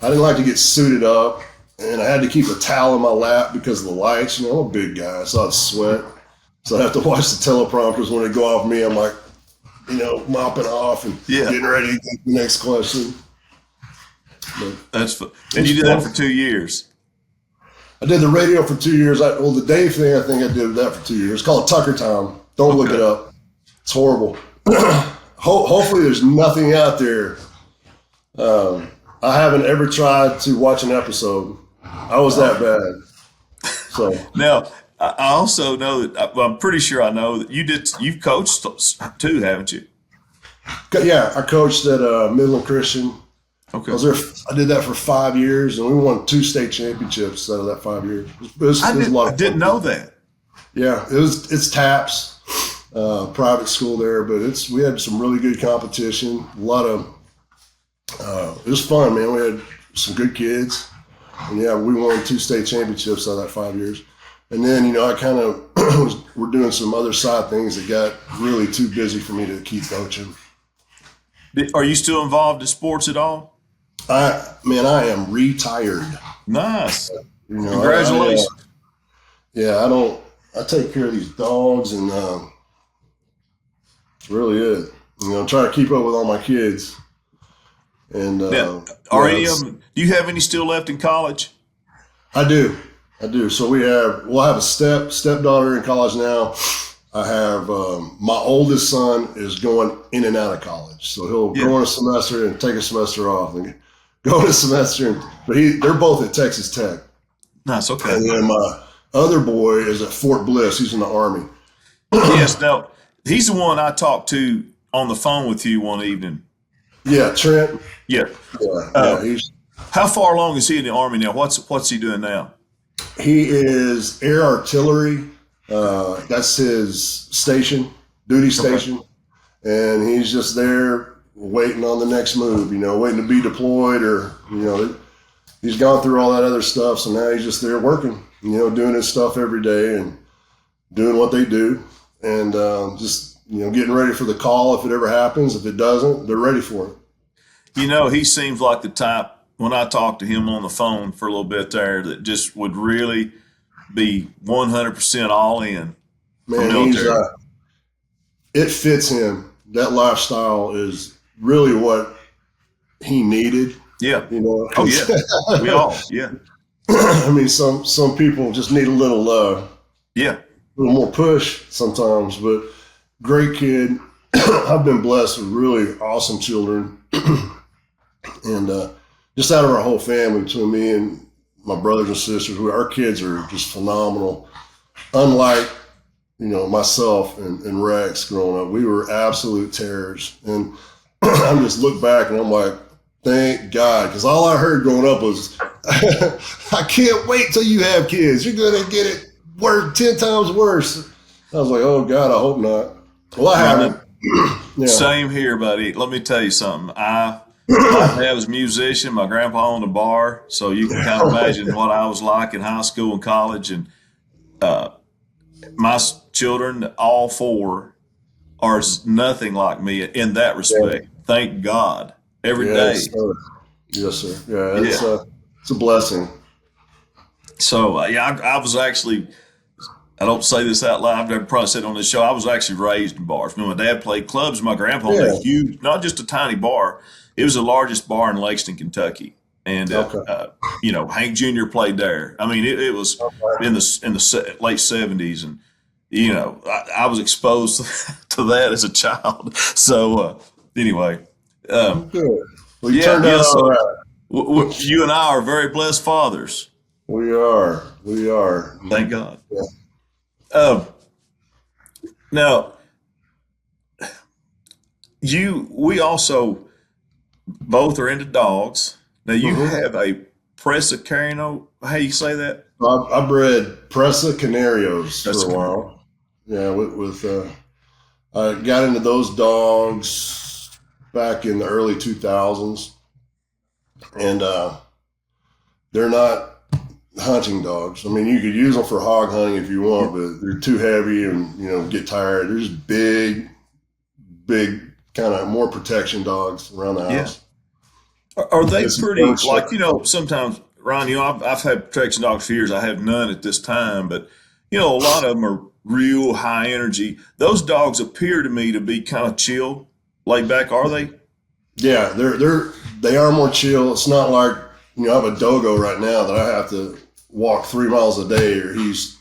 I didn't like to get suited up, and I had to keep a towel in my lap because of the lights. I'm a big guy, so I'd sweat. So I have to watch the teleprompters when they go off me. I'm like, mopping off and getting ready to get the next question. But that's fun. And you did that for 2 years. I did the radio for 2 years. The Dave thing, I think I did that for 2 years. It's called Tucker Time. Don't look it up. It's horrible. Hopefully there's nothing out there. I haven't ever tried to watch an episode. I was that bad. So now, I also know that I'm pretty sure I know that you've coached too, haven't you? Yeah, I coached at Midland Christian. Okay. I did that for 5 years, and we won 2 state championships out of that 5 years. It was a lot of fun. I didn't know that. Yeah, it's TAPS, private school there, but we had some really good competition. A lot of it was fun, man. We had some good kids, and we won 2 state championships out of that 5 years. And then, I kind of we're doing some other side things that got really too busy for me to keep coaching. Are you still involved in sports at all? I am retired. Nice. Congratulations. I take care of these dogs, and it's really it. Try to keep up with all my kids. And are any of them? Do you have any still left in college? I do. So we'll have a stepdaughter in college now. I have my oldest son is going in and out of college, so he'll go on a semester and take a semester off, and go on a semester. But they're both at Texas Tech. Nice. Okay. And then my other boy is at Fort Bliss. He's in the Army. Yes. Now he's the one I talked to on the phone with you one evening. Yeah, Trent. Yeah. How far along is he in the Army now? What's he doing now? He is air artillery. That's his duty station. And he's just there waiting on the next move, waiting to be deployed, or, he's gone through all that other stuff. So now he's just there working, doing his stuff every day and doing what they do, and just, getting ready for the call if it ever happens. If it doesn't, they're ready for it. He seems like the type, when I talked to him on the phone for a little bit there, that just would really be 100% all in for Man, military. It fits him. That lifestyle is really what he needed. Yeah. You know. Oh yeah. We all. Yeah. I mean, some people just need a Yeah. little more push sometimes. But great kid. I've been blessed with really awesome children, and just out of our whole family, between me and my brothers and sisters, our kids are just phenomenal. Unlike myself and Rex growing up, we were absolute terrors. And I just look back and I'm like, thank God, because all I heard growing up was, I can't wait till you have kids. You're gonna get it 10 times worse. I was like, oh God, I hope not. Well, I haven't. Yeah. Same here, buddy. Let me tell you something. My dad was a musician. My grandpa owned a bar, so you can kind of imagine what I was like in high school and college. And my children, all four, are nothing like me in that respect. Yeah. Thank God. Every day. Sir. Yes, sir. Yeah, it's a blessing. So, I was actually, I don't say this out loud, I've never probably said it on this show, I was actually raised in bars. My dad played clubs, my grandpa owned a huge, not just a tiny bar, it was the largest bar in Lexington, Kentucky. And, Hank Jr. played there. I mean, it was in the late 70s. And, I was exposed to that as a child. So, anyway. Good. Well, you turned out all right. You and I are very blessed fathers. We are. Thank God. Yeah. Now, we also both are into dogs. Now, you have a Presa Canario. How you say that? I bred Presa Canarios for a while. Yeah, I got into those dogs back in the early 2000s, and they're not hunting dogs. I mean, you could use them for hog hunting if you want, but they're too heavy and get tired. They're just big kind of more protection dogs around the house. Yeah. Are they pretty, like, sometimes, Ron, I've had protection dogs for years. I have none at this time, but a lot of them are real high energy. Those dogs appear to me to be kind of chill, laid back. Are they? Yeah, they are more chill. It's not like, I have a dogo right now that I have to walk 3 miles a day or he's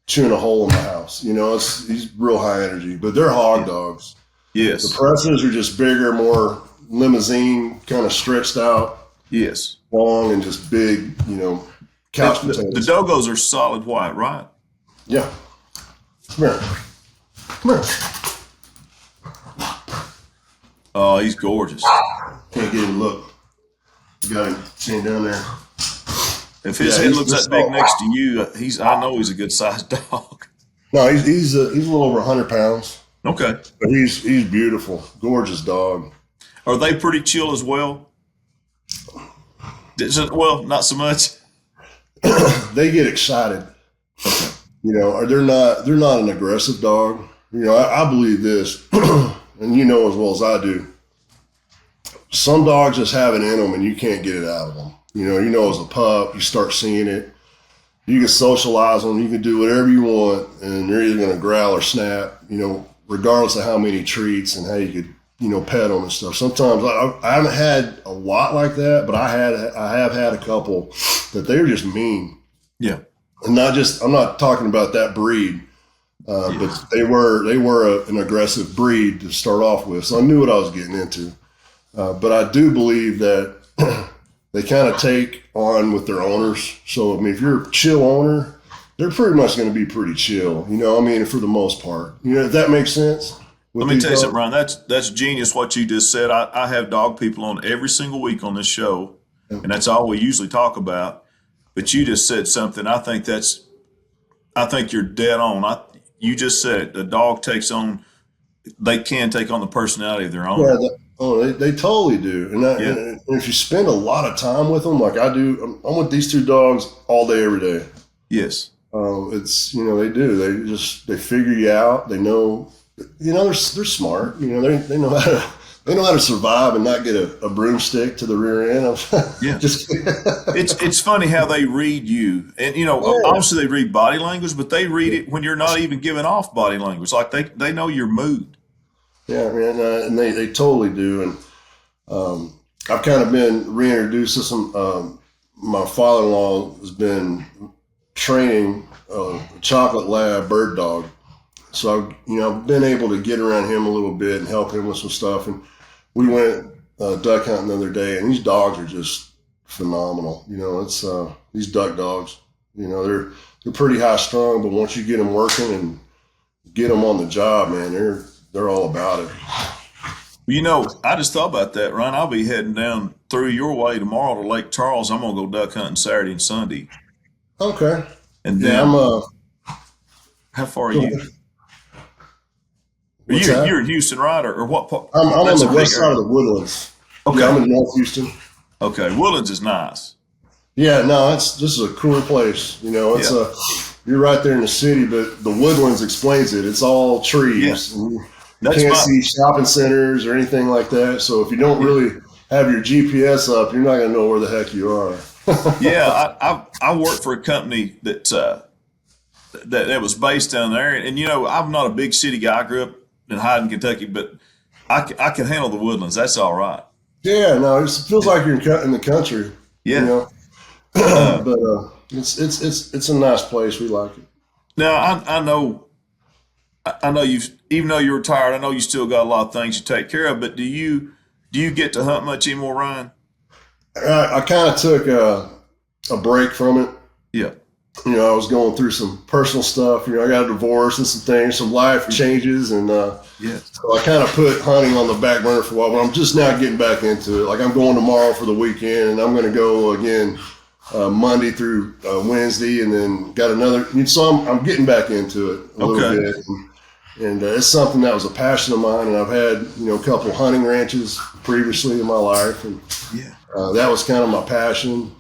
chewing a hole in the house. He's real high energy, but they're hog dogs. Yes. The Presas are just bigger, more limousine, kind of stretched out. Yes. Long and just big, couch potatoes. The dogos are solid white, right? Yeah. Come here. Oh, he's gorgeous. Can't get him. Look. You got him sitting down there. If his head looks that big next to you, I know he's a good sized dog. No, he's a little over 100 pounds. Okay. But he's beautiful. Gorgeous dog. Are they pretty chill as well? Well, not so much. They get excited. Okay. They're not an aggressive dog. I believe this, and as well as I do. Some dogs just have it in them, and you can't get it out of them. As a pup, you start seeing it. You can socialize them. You can do whatever you want, and they're either going to growl or snap. Regardless of how many treats and how you could, pet them and stuff. Sometimes I haven't had a lot like that, but I have had a couple that they were just mean. Yeah. And I'm not talking about that breed, but they were an aggressive breed to start off with. So I knew what I was getting into. But I do believe that they kind of take on with their owners. So, if you're a chill owner, they're pretty much going to be pretty chill, for the most part. If that makes sense. Let me tell you something, Ron. That's genius what you just said. I have dog people on every single week on this show, and that's all we usually talk about. But you just said something. I think you're dead on. You just said it. The dog they can take on the personality of their owner. Yeah, they totally do. And if you spend a lot of time with them, like I do, I'm with these two dogs all day, every day. Yes. It's, they do. They figure you out. They know, they're smart. They know how they know how to survive and not get a broomstick to the rear end. Yeah. Just It's funny how they read you, and obviously they read body language, but they read it when you're not even giving off body language. Like they know your mood. Yeah, man, and they totally do. And I've kind of been reintroduced to some. My father-in-law has been training a chocolate lab bird dog. So, I've been able to get around him a little bit and help him with some stuff. And we went duck hunting the other day, and these dogs are just phenomenal. It's these duck dogs. They're pretty high strung, but once you get them working and get them on the job, man, they're all about it. I just thought about that, Ryan. I'll be heading down through your way tomorrow to Lake Charles. I'm gonna go duck hunting Saturday and Sunday. Okay. And then, how far are you? You're in Houston, right? Or what part? I'm on the west side of the Woodlands. Okay. Yeah, I'm in North Houston. Okay, Woodlands is nice. Yeah, no, this is a cool place. You're right there in the city, but the Woodlands explains it. It's all trees. Yeah. You can't see shopping centers or anything like that. So if you don't really have your GPS up, you're not going to know where the heck you are. Yeah, I work for a company that was based down there, and I'm not a big city guy. I grew up in Hyden, Kentucky, but I can handle the Woodlands. That's all right. Yeah, no, it feels like you're in the country. Yeah, but it's a nice place. We like it. Now I know you. Even though you're retired, I know you still got a lot of things you take care of. But do you get to hunt much anymore, Ryan? I kind of took a break from it. Yeah. I was going through some personal stuff. I got a divorce and some things, some life changes, and so I kind of put hunting on the back burner for a while. But I'm just now getting back into it. Like I'm going tomorrow for the weekend, and I'm going to go again Monday through Wednesday, and then got another. So I'm getting back into it a little bit. And it's something that was a passion of mine, and I've had a couple hunting ranches previously in my life, and that was kind of my passion.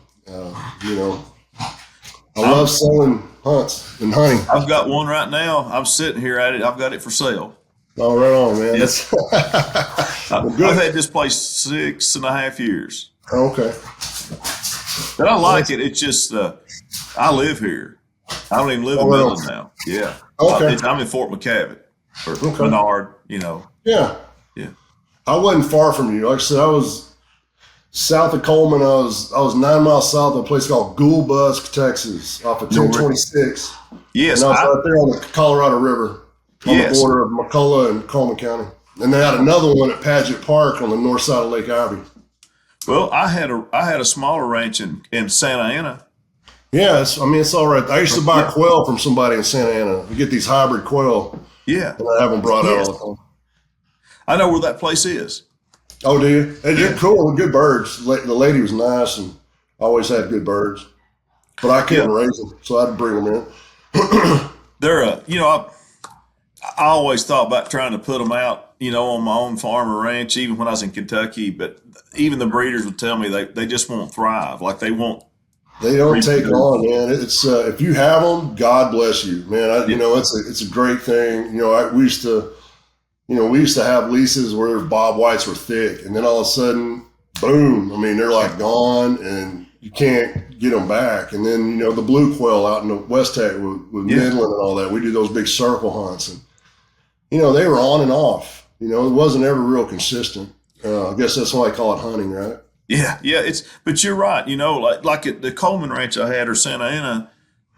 I love selling hunts and hunting. I've got one right now. I'm sitting here at it. I've got it for sale. Oh, right on, man. Yes. I've had this place 6.5 years. Okay. And I like it. It's just I live here. I don't even live in Midland now. Yeah. Okay. I'm in Fort McCavitt or Menard. Yeah. Yeah. I wasn't far from you. Like I said, I was south of Coleman. I was 9 miles south of a place called Goulbusk, Texas, off of 1026. Yes. And I was right there on the Colorado River, on the border of McCullough and Coleman County. And they had another one at Paget Park on the north side of Lake Ivy. Well, I had a smaller ranch in Santa Ana. Yeah, it's all right. I used to buy quail from somebody in Santa Ana. We get these hybrid quail. Yeah. And I have them brought out all the time. I know where that place is. Oh, do you? They're cool. Good birds. The lady was nice and always had good birds. But I couldn't raise them, so I'd bring them in. They're, I always thought about trying to put them out, on my own farm or ranch, even when I was in Kentucky. But even the breeders would tell me they just won't thrive. Like they won't. They don't take on, man. It's if you have them, God bless you, man. It's a great thing. We used to have leases where Bob Whites were thick, and then all of a sudden, boom! They're like gone, and you can't get them back. And then the blue quail out in the West Tech with Midland and all that. We do those big circle hunts, and they were on and off. It wasn't ever real consistent. I guess that's why I call it hunting, right? Yeah. But you're right. Like at the Coleman Ranch I had or Santa Ana,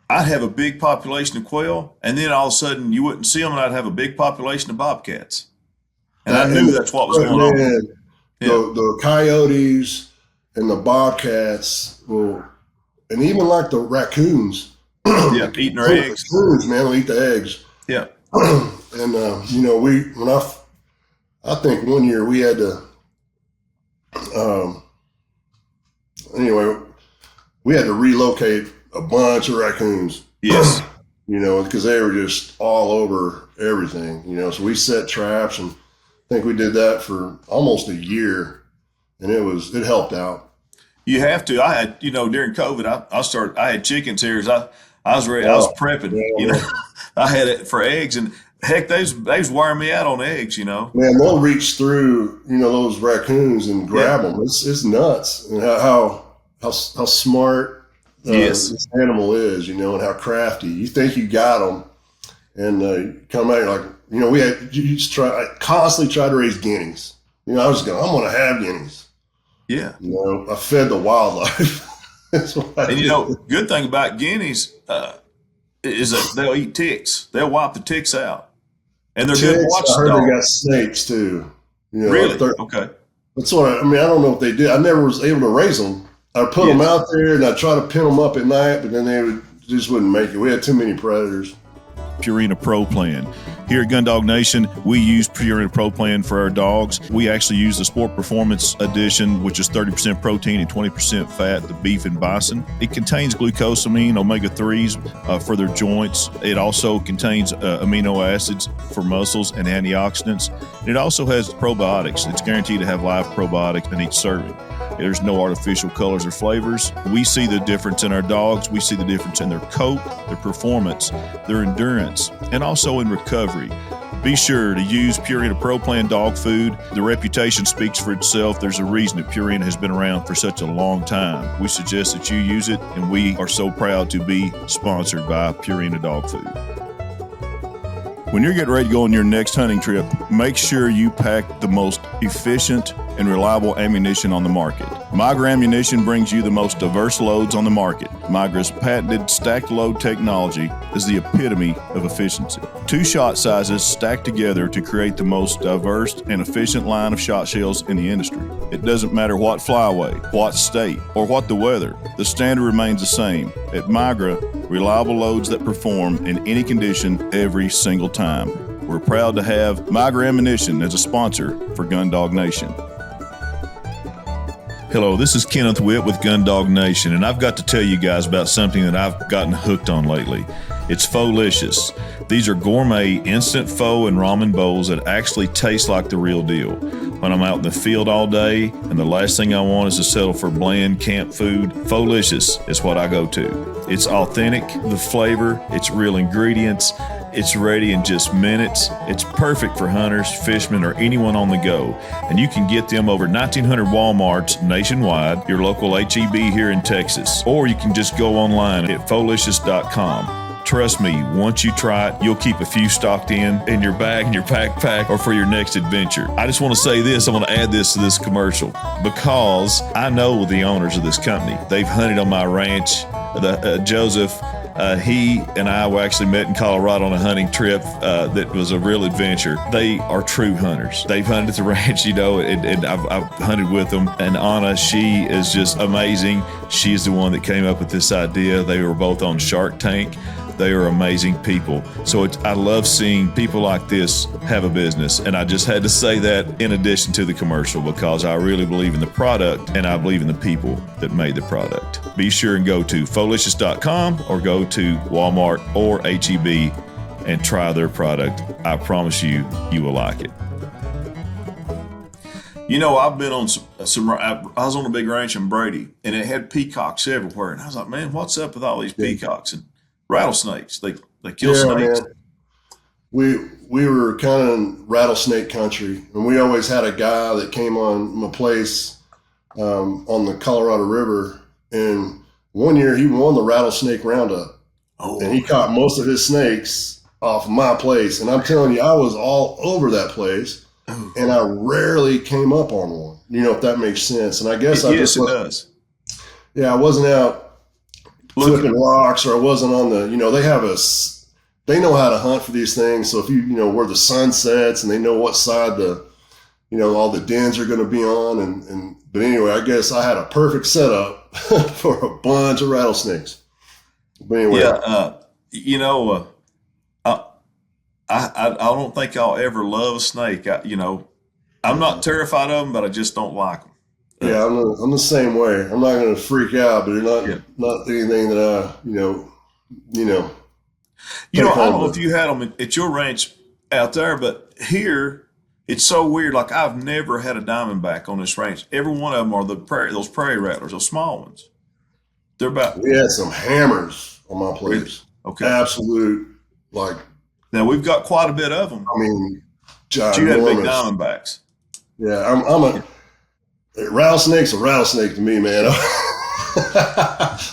I'd have a big population of quail, and then all of a sudden you wouldn't see them, and I'd have a big population of bobcats. And I knew that's what was going on. The coyotes and the bobcats and even like the raccoons. Eating their eggs. Raccoons, man, will eat the eggs. Yeah. And, I think one year we had to, we had to relocate a bunch of raccoons. Yes. Because they were just all over everything, so we set traps, and I think we did that for almost a year, and it helped out. You have to. I had, during COVID, I had chickens here. I was ready. I was prepping, I had it for eggs, and Heck, they was wearing me out on eggs, Man, they'll reach through, those raccoons and grab them. It's nuts, and how smart Yes. this animal is, and how crafty. You think you got them, and you come out like, you just I constantly try to raise guineas. I was going, I'm going to have guineas. Yeah. I fed the wildlife. That's what I did. Good thing about guineas is that they'll eat ticks. They'll wipe the ticks out, and they're good watchdogs. I heard they got snakes too. Really? Okay. That's what I mean. I don't know if they did. I never was able to raise them. I put them out there and I try to pin them up at night, but then they just wouldn't make it. We had too many predators. Purina Pro Plan. Here at Gun Dog Nation, we use Purina Pro Plan for our dogs. We actually use the Sport Performance Edition, which is 30% protein and 20% fat, the beef and bison. It contains glucosamine, omega-3s for their joints. It also contains amino acids for muscles and antioxidants. And it also has probiotics. It's guaranteed to have live probiotics in each serving. There's no artificial colors or flavors. We see the difference in our dogs. We see the difference in their coat, their performance, their endurance, and also in recovery. Be sure to use Purina Pro Plan dog food. The reputation speaks for itself. There's a reason that Purina has been around for such a long time. We suggest that you use it, and we are so proud to be sponsored by Purina Dog Food. When you're getting ready to go on your next hunting trip, make sure you pack the most efficient and reliable ammunition on the market. Migra Ammunition brings you the most diverse loads on the market. Migra's patented stacked load technology is the epitome of efficiency. 2 shot sizes stacked together to create the most diverse and efficient line of shot shells in the industry. It doesn't matter what flyway, what state, or what the weather, the standard remains the same. At Migra, reliable loads that perform in any condition every single time. We're proud to have Migra Ammunition as a sponsor for Gun Dog Nation. Hello, this is Kenneth Witt with Gun Dog Nation, and I've got to tell you guys about something that I've gotten hooked on lately. It's Faulicious. These are gourmet instant pho and ramen bowls that actually taste like the real deal. When I'm out in the field all day and the last thing I want is to settle for bland camp food, Faulicious is what I go to. It's authentic, the flavor, it's real ingredients, it's ready in just minutes. It's perfect for hunters, fishermen, or anyone on the go. And you can get them over 1,900 Walmarts nationwide, your local HEB here in Texas. Or you can just go online at faulicious.com. Trust me, once you try it, you'll keep a few stocked in your bag, in your backpack, or for your next adventure. I just want to say this, I'm going to add this to this commercial because I know the owners of this company. They've hunted on my ranch. Joseph, he and I were actually met in Colorado on a hunting trip that was a real adventure. They are true hunters. They've hunted at the ranch, and I've hunted with them. And Anna, she is just amazing. She's the one that came up with this idea. They were both on Shark Tank. They are amazing people. So I love seeing people like this have a business. And I just had to say that in addition to the commercial because I really believe in the product and I believe in the people that made the product. Be sure and go to faulicious.com or go to Walmart or HEB and try their product. I promise you will like it. I've been on I was on a big ranch in Brady and it had peacocks everywhere. And I was like, man, what's up with all these peacocks? And rattlesnakes, they kill snakes. Man. We were kind of in rattlesnake country, and we always had a guy that came on my place on the Colorado River, and one year he won the rattlesnake roundup. And he caught most of his snakes off my place, and I'm telling you, I was all over that place, and I rarely came up on one, if that makes sense. And I guess it does. Yeah, I wasn't out flipping rocks, or I wasn't on the, they know how to hunt for these things. So if where the sun sets and they know what side all the dens are going to be on. But anyway, I guess I had a perfect setup for a bunch of rattlesnakes. But anyway. Yeah. I don't think I'll ever love a snake. I'm not terrified of them, but I just don't like them. Yeah, I'm the same way. I'm not going to freak out, but they're not anything that I, I don't know if you had them at your ranch out there, but here it's so weird. Like I've never had a diamondback on this ranch. Every one of them are those prairie rattlers, those small ones. They're about. We had some hammers on my place. Okay. Absolute, Now Now we've got quite a bit of them. I mean, But you had big ginormous. diamondbacks. Yeah, I'm a rattlesnake's a rattlesnake to me, man. Well,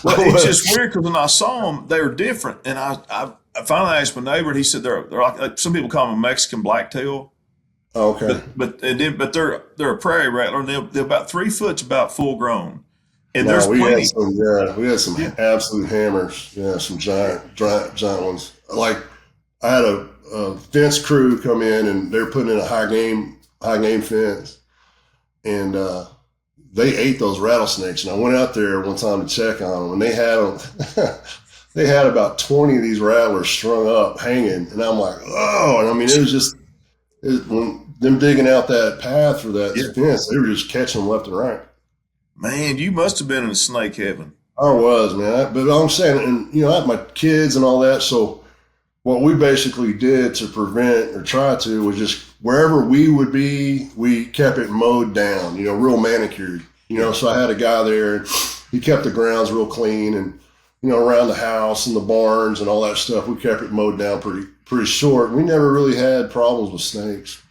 it's just weird because when I saw them, they were different, and I finally asked my neighbor, and he said they're like some people call them a Mexican blacktail, Okay. but they're a prairie rattler, and they're about 3 foot, about full grown, and No, there's plenty. we had some Yeah. absolute hammers. Yeah, some giant ones. Like I had a fence crew come in, and they're putting in a high game fence, and they ate those rattlesnakes. And I went out there one time to check on them, and they had they had about 20 of these rattlers strung up, hanging, and I'm like, oh, and I mean, it was just when them digging out that path for that fence, they were just catching them left and right. Man, you must have been in snake heaven. I was, man. But I'm saying, and I had my kids and all that. So what we basically did to prevent or try to was just wherever we would be, we kept it mowed down, real manicured. So I had a guy there, and he kept the grounds real clean, and around the house and the barns and all that stuff, we kept it mowed down pretty short. We never really had problems with snakes.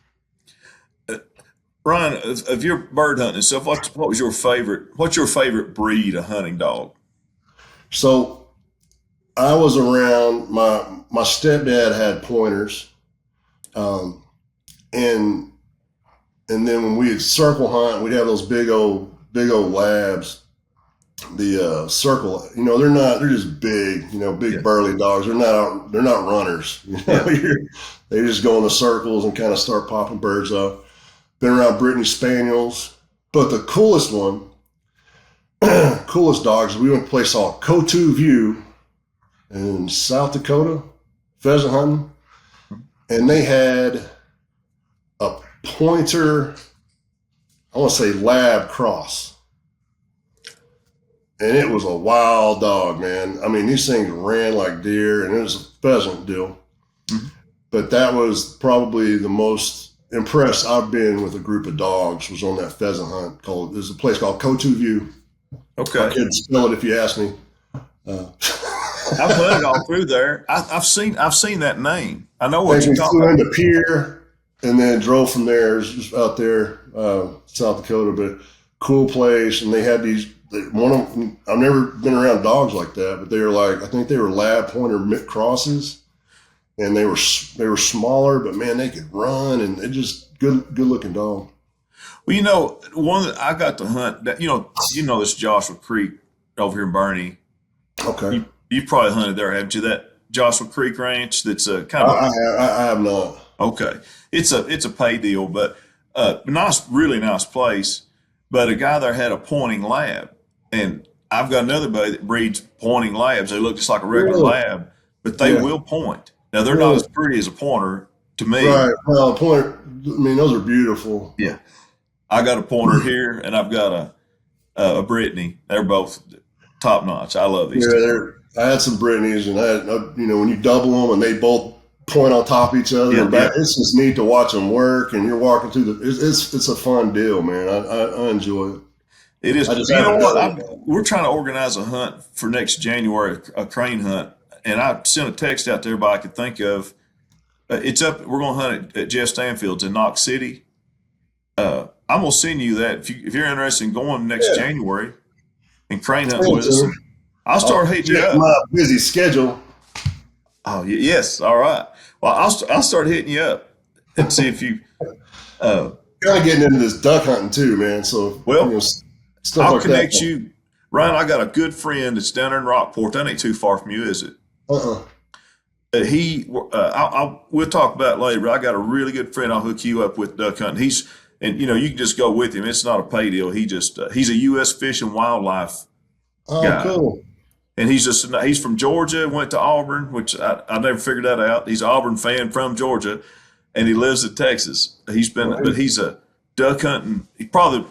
Ryan, of your bird hunting and stuff, what's your favorite breed of hunting dog? So I was around, my stepdad had pointers, and then when we'd circle hunt, we'd have those big old labs. The circle, they're just big, big burly dogs. They're not runners. They just go in the circles and kind of start popping birds up. Been around Brittany Spaniels, but the coolest dogs, we went to a place called Cotu View in South Dakota, pheasant hunting, and they had a pointer, I want to say lab cross, and it was a wild dog, man. I mean, these things ran like deer, and it was a pheasant deal. Mm-hmm. But that was probably the most impressed I've been with a group of dogs was on that pheasant hunt. There's a place called Cotu View. Okay. I couldn't spell it if you asked me. I've hunted all through there. I've seen that name. I know what you're talking about. We flew about. into Pier and then drove from there. It was just out there, South Dakota, but cool place. And they had these. One of them, I've never been around dogs like that, but they were I think they were lab pointer crosses. And they were smaller, but man, they could run, and they just good looking dog. Well, one that I got to hunt, that this Joshua Creek over here in Bernie. Okay, you've probably hunted there, haven't you? That Joshua Creek Ranch. That's a kind of. I have not. Okay, it's a pay deal, but really nice place. But a guy there had a pointing lab, and I've got another buddy that breeds pointing labs. They look just like a regular lab, but they will point. Now, they're not as pretty as a pointer to me. Right. Well, a pointer, I mean, those are beautiful. Yeah. I got a pointer here, and I've got a Brittany. They're both top notch. I love these two. I had some Brittany's, and when you double them and they both point on top of each other, it's just neat to watch them work, and you're walking through it's a fun deal, man. I enjoy it. It is. You know what? We're trying to organize a hunt for next January, a crane hunt. And I sent a text out to everybody I could think of. It's up. We're going to hunt at Jeff Stanfield's in Knox City. I'm going to send you that if you're interested in going next January and crane hunting with us. I'll start hitting you up. My busy schedule. Oh yes, all right. Well, I'll start hitting you up and see if you. Kind of getting into this duck hunting too, man. So I'll connect you, Ryan. I got a good friend that's down there in Rockport. That ain't too far from you, is it? Uh-uh. We'll talk about it later, but I got a really good friend I'll hook you up with duck hunting. You can just go with him. It's not a pay deal. He's a U.S. Fish and Wildlife guy. Cool. And he's from Georgia, went to Auburn, which I never figured that out. He's an Auburn fan from Georgia, and he lives in Texas. But he's a duck hunting. He's probably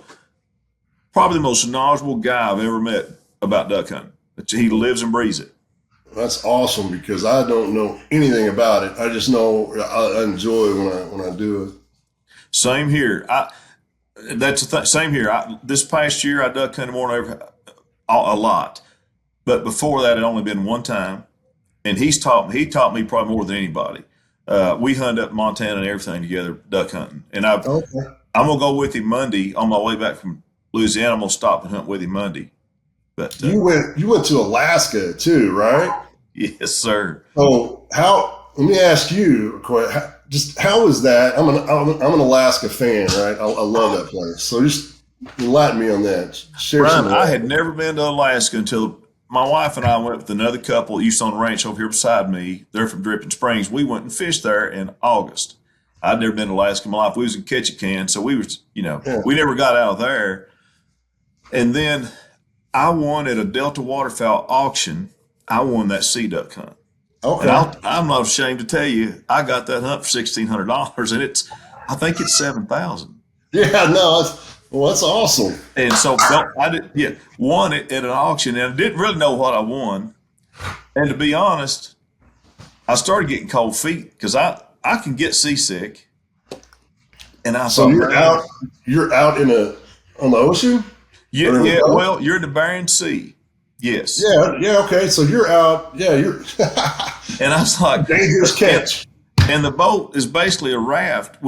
the most knowledgeable guy I've ever met about duck hunting. He lives and breathes it. That's awesome because I don't know anything about it. I just know I enjoy it when I do it. Same here. Same here. This past year I duck hunted more than ever, a lot, but before that it only been one time, and he taught me probably more than anybody. We hunt up in Montana and everything together, duck hunting. And I'm Okay. gonna go with him Monday on my way back from Louisiana. I'm gonna stop and hunt with him Monday. But You went to Alaska too, right? yes, sir. So let me ask you a question. Just how is that? I'm an Alaska fan, right? I love that place. So just enlighten me on that. Share Brian, some. I had never been to Alaska until my wife and I went with another couple that used to own a ranch over here beside me. They're from Dripping Springs. We went and fished there in August. I'd never been to Alaska in my life. We was in Ketchikan, so we was, we never got out of there. And then I won at a Delta waterfowl auction. I won that sea duck hunt. Okay. And I'm not ashamed to tell you, I got that hunt for $1,600, and I think it's 7,000. Yeah, no, that's awesome. And so won it at an auction, and I didn't really know what I won. And to be honest, I started getting cold feet because I can get seasick. And I So thought, you're out on the ocean? yeah. Well, you're in the Bering Sea. Yes. Yeah, okay. So you're out. Yeah, you're And I was like, dangerous catch. and the boat is basically a raft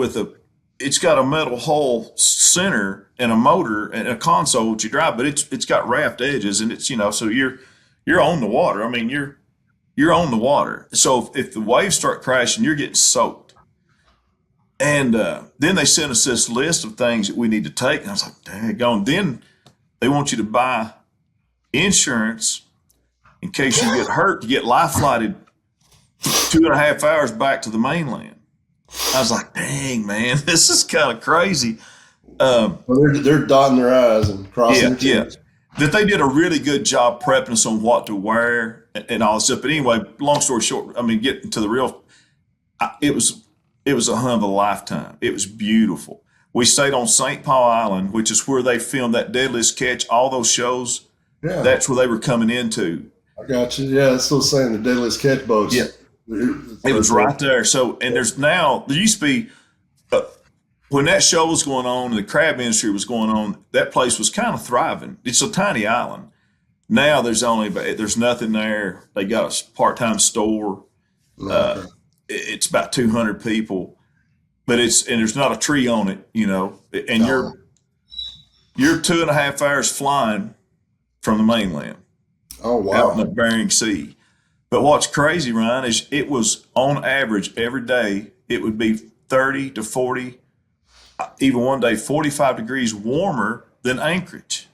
it's got a metal hull center and a motor and a console that you drive, but it's got raft edges, and it's, so you're on the water. I mean, you're on the water. So if the waves start crashing, you're getting soaked. And then they sent us this list of things that we need to take, and I was like, daggone. Then they want you to buy insurance in case you get hurt to get life flighted 2.5 hours back to the mainland. I was like, dang, man, this is kind of crazy. Well, they're dotting their I's and crossing their T's. That they did a really good job prepping us on what to wear and all this stuff. But anyway, long story short, I mean, getting to the real, it was a hunt of a lifetime. It was beautiful. We stayed on St. Paul Island, which is where they filmed that Deadliest Catch, all those shows. Yeah. That's where they were coming into. I got you. Yeah, that's still saying the Deadliest Catch boats. Yeah. It was right there. So, and there used to be, when that show was going on and the crab industry was going on, that place was kind of thriving. It's a tiny island. Now there's nothing there. They got a part-time store. Okay. It's about 200 people, but there's not a tree on it, and you're 2.5 hours flying from the mainland. Oh, wow. Out in the Bering Sea. But what's crazy, Ryan, is it was on average every day, it would be 30 to 40, even one day 45 degrees warmer than Anchorage.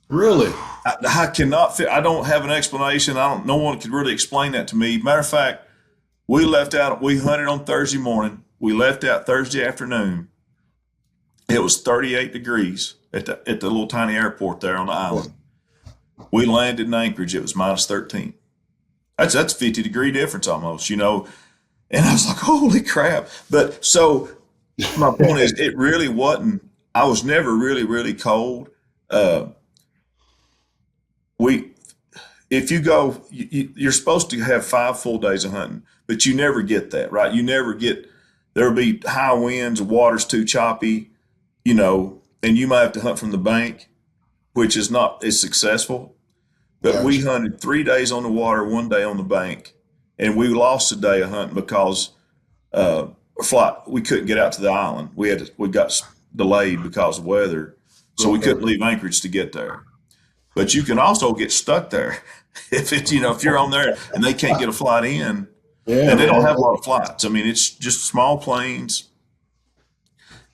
Really? I cannot fit. I don't have an explanation. No one could really explain that to me. Matter of fact, we hunted on Thursday morning. We left out Thursday afternoon. It was 38 degrees at the little tiny airport there on the island. We landed in Anchorage. It was minus 13. That's a 50-degree difference almost, And I was like, holy crap. But so my point is, it really wasn't, I was never really, really cold. If you go, you're supposed to have 5 full days of hunting, but you never get that, right? There'll be high winds, the water's too choppy, and you might have to hunt from the bank, which is not as successful. But we hunted 3 days on the water, 1 day on the bank, and we lost a day of hunting because we couldn't get out to the island. We got delayed because of weather, so we couldn't leave Anchorage to get there. But you can also get stuck there if you're on there and they can't get a flight in, and they don't have a lot of flights. I mean, it's just small planes,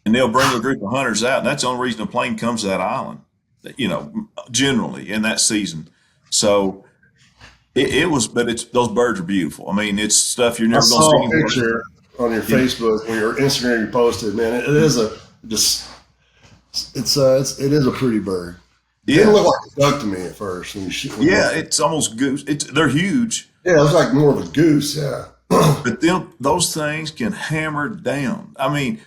and they'll bring a group of hunters out, and that's the only reason a plane comes to that island, generally in that season. So those birds are beautiful. I mean, it's stuff you're never going to see. I saw a picture on your Facebook or your Instagram you posted, man. It is a pretty bird. It didn't look like a duck to me at first. It's almost goose. They're huge. Yeah, it was like more of a goose. Yeah. But those things can hammer down. I mean,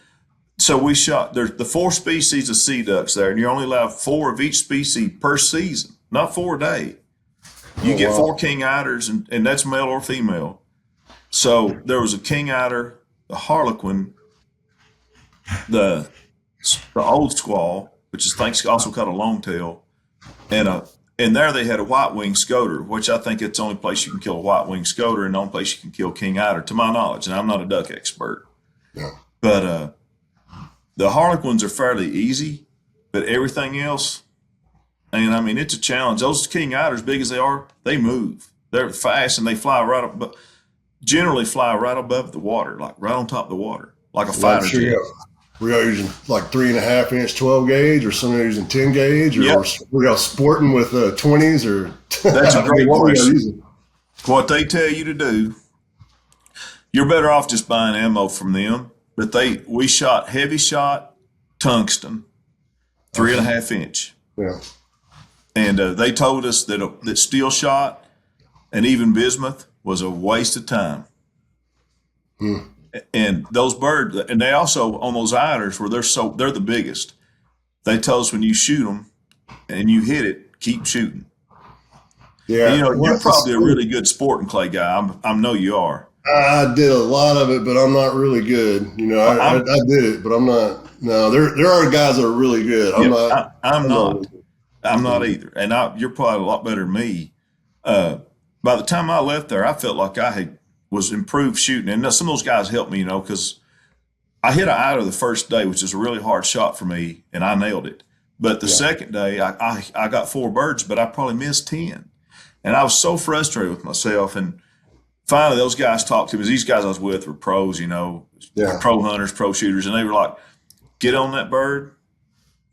so we shot. There's the 4 species of sea ducks there, and you're only allowed 4 of each species per season, not 4 a day. You get 4 king eiders, and that's male or female. So there was a king eider, the harlequin, the old squaw, which is also called a longtail, and And there they had a white-winged scoter, which I think it's the only place you can kill a white-winged scoter and the only place you can kill king eider, to my knowledge. And I'm not a duck expert. Yeah. But the harlequins are fairly easy, but everything else, and I mean, it's a challenge. Those king eiders, big as they are, they move. They're fast and they fly right up, but generally fly right above the water, like right on top of the water, like a fighter jet. We are using like 3.5 inch 12 gauge, or some are using 10 gauge, or Yep. we are sporting with 20s, or That's a great what question. What they tell you to do, you're better off just buying ammo from them. But we shot heavy shot tungsten, 3.5 inch. Yeah. And they told us that steel shot and even bismuth was a waste of time. And those birds, and they also, on those eiders where they're the biggest, they told us when you shoot them and you hit it, keep shooting. Yeah. And, you're probably a really good sporting clay guy. I know you are. I did a lot of it, but I'm not really good. I did it, but I'm not. No, there are guys that are really good. I'm not. I'm not either. And you're probably a lot better than me. By the time I left there, I felt like I was improved shooting. And some of those guys helped me, because I hit an eider the first day, which is a really hard shot for me, and I nailed it. But the second day, I got 4 birds, but I probably missed 10. And I was so frustrated with myself. And finally, those guys talked to me. These guys I was with were pros, pro hunters, pro shooters. And they were like, get on that bird,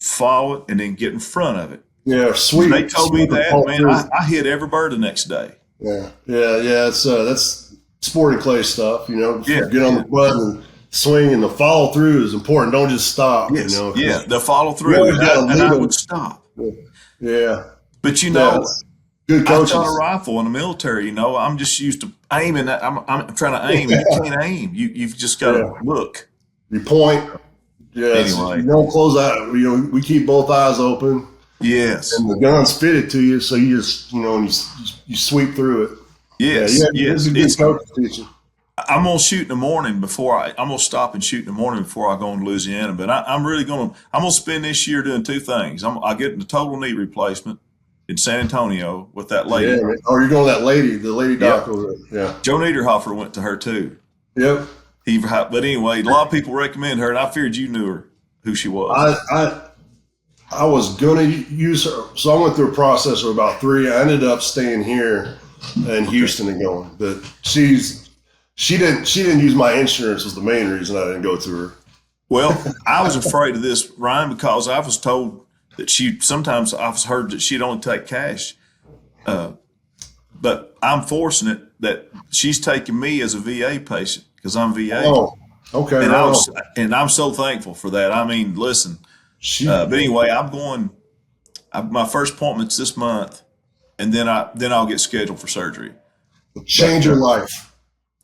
follow it, and then get in front of it. Yeah, sweet. And they told me that, man, I hit every bird the next day. Yeah. It's that's sporting clay stuff. Get on the button and swing, and the follow through is important. Don't just stop. Yes. The follow through, and I would stop. Yeah. But good coaches. I shot a rifle in the military. I'm just used to aiming. I'm trying to aim. You can't aim. You've just got to look. You point. Yes. Anyway, you don't close out. We keep both eyes open. Yes. And the gun's fitted to you, so you just you sweep through it. Yes. Yes. It's a good coach teaching. I'm gonna shoot in the morning I'm gonna stop and shoot in the morning before I go in Louisiana. But I'm gonna spend this year doing 2 things. I get the total knee replacement in San Antonio with that lady. Yeah. Oh, you're going to the lady doc over there. Yeah. Joe Niederhofer went to her too. Yep. But anyway, a lot of people recommend her, and I figured you knew her, who she was. I was gonna use her, so I went through a process of about 3. I ended up staying here in Houston and going, but she didn't use my insurance was the main reason I didn't go to her. Well, I was afraid of this, Ryan, because I was told that sometimes I've heard that she'd only take cash. But I'm forcing it that she's taking me as a VA patient because I'm VA. Oh, okay. And I'm so thankful for that. I mean, listen, but anyway, I'm going, my first appointment's this month, and then I'll get scheduled for surgery. Change your life.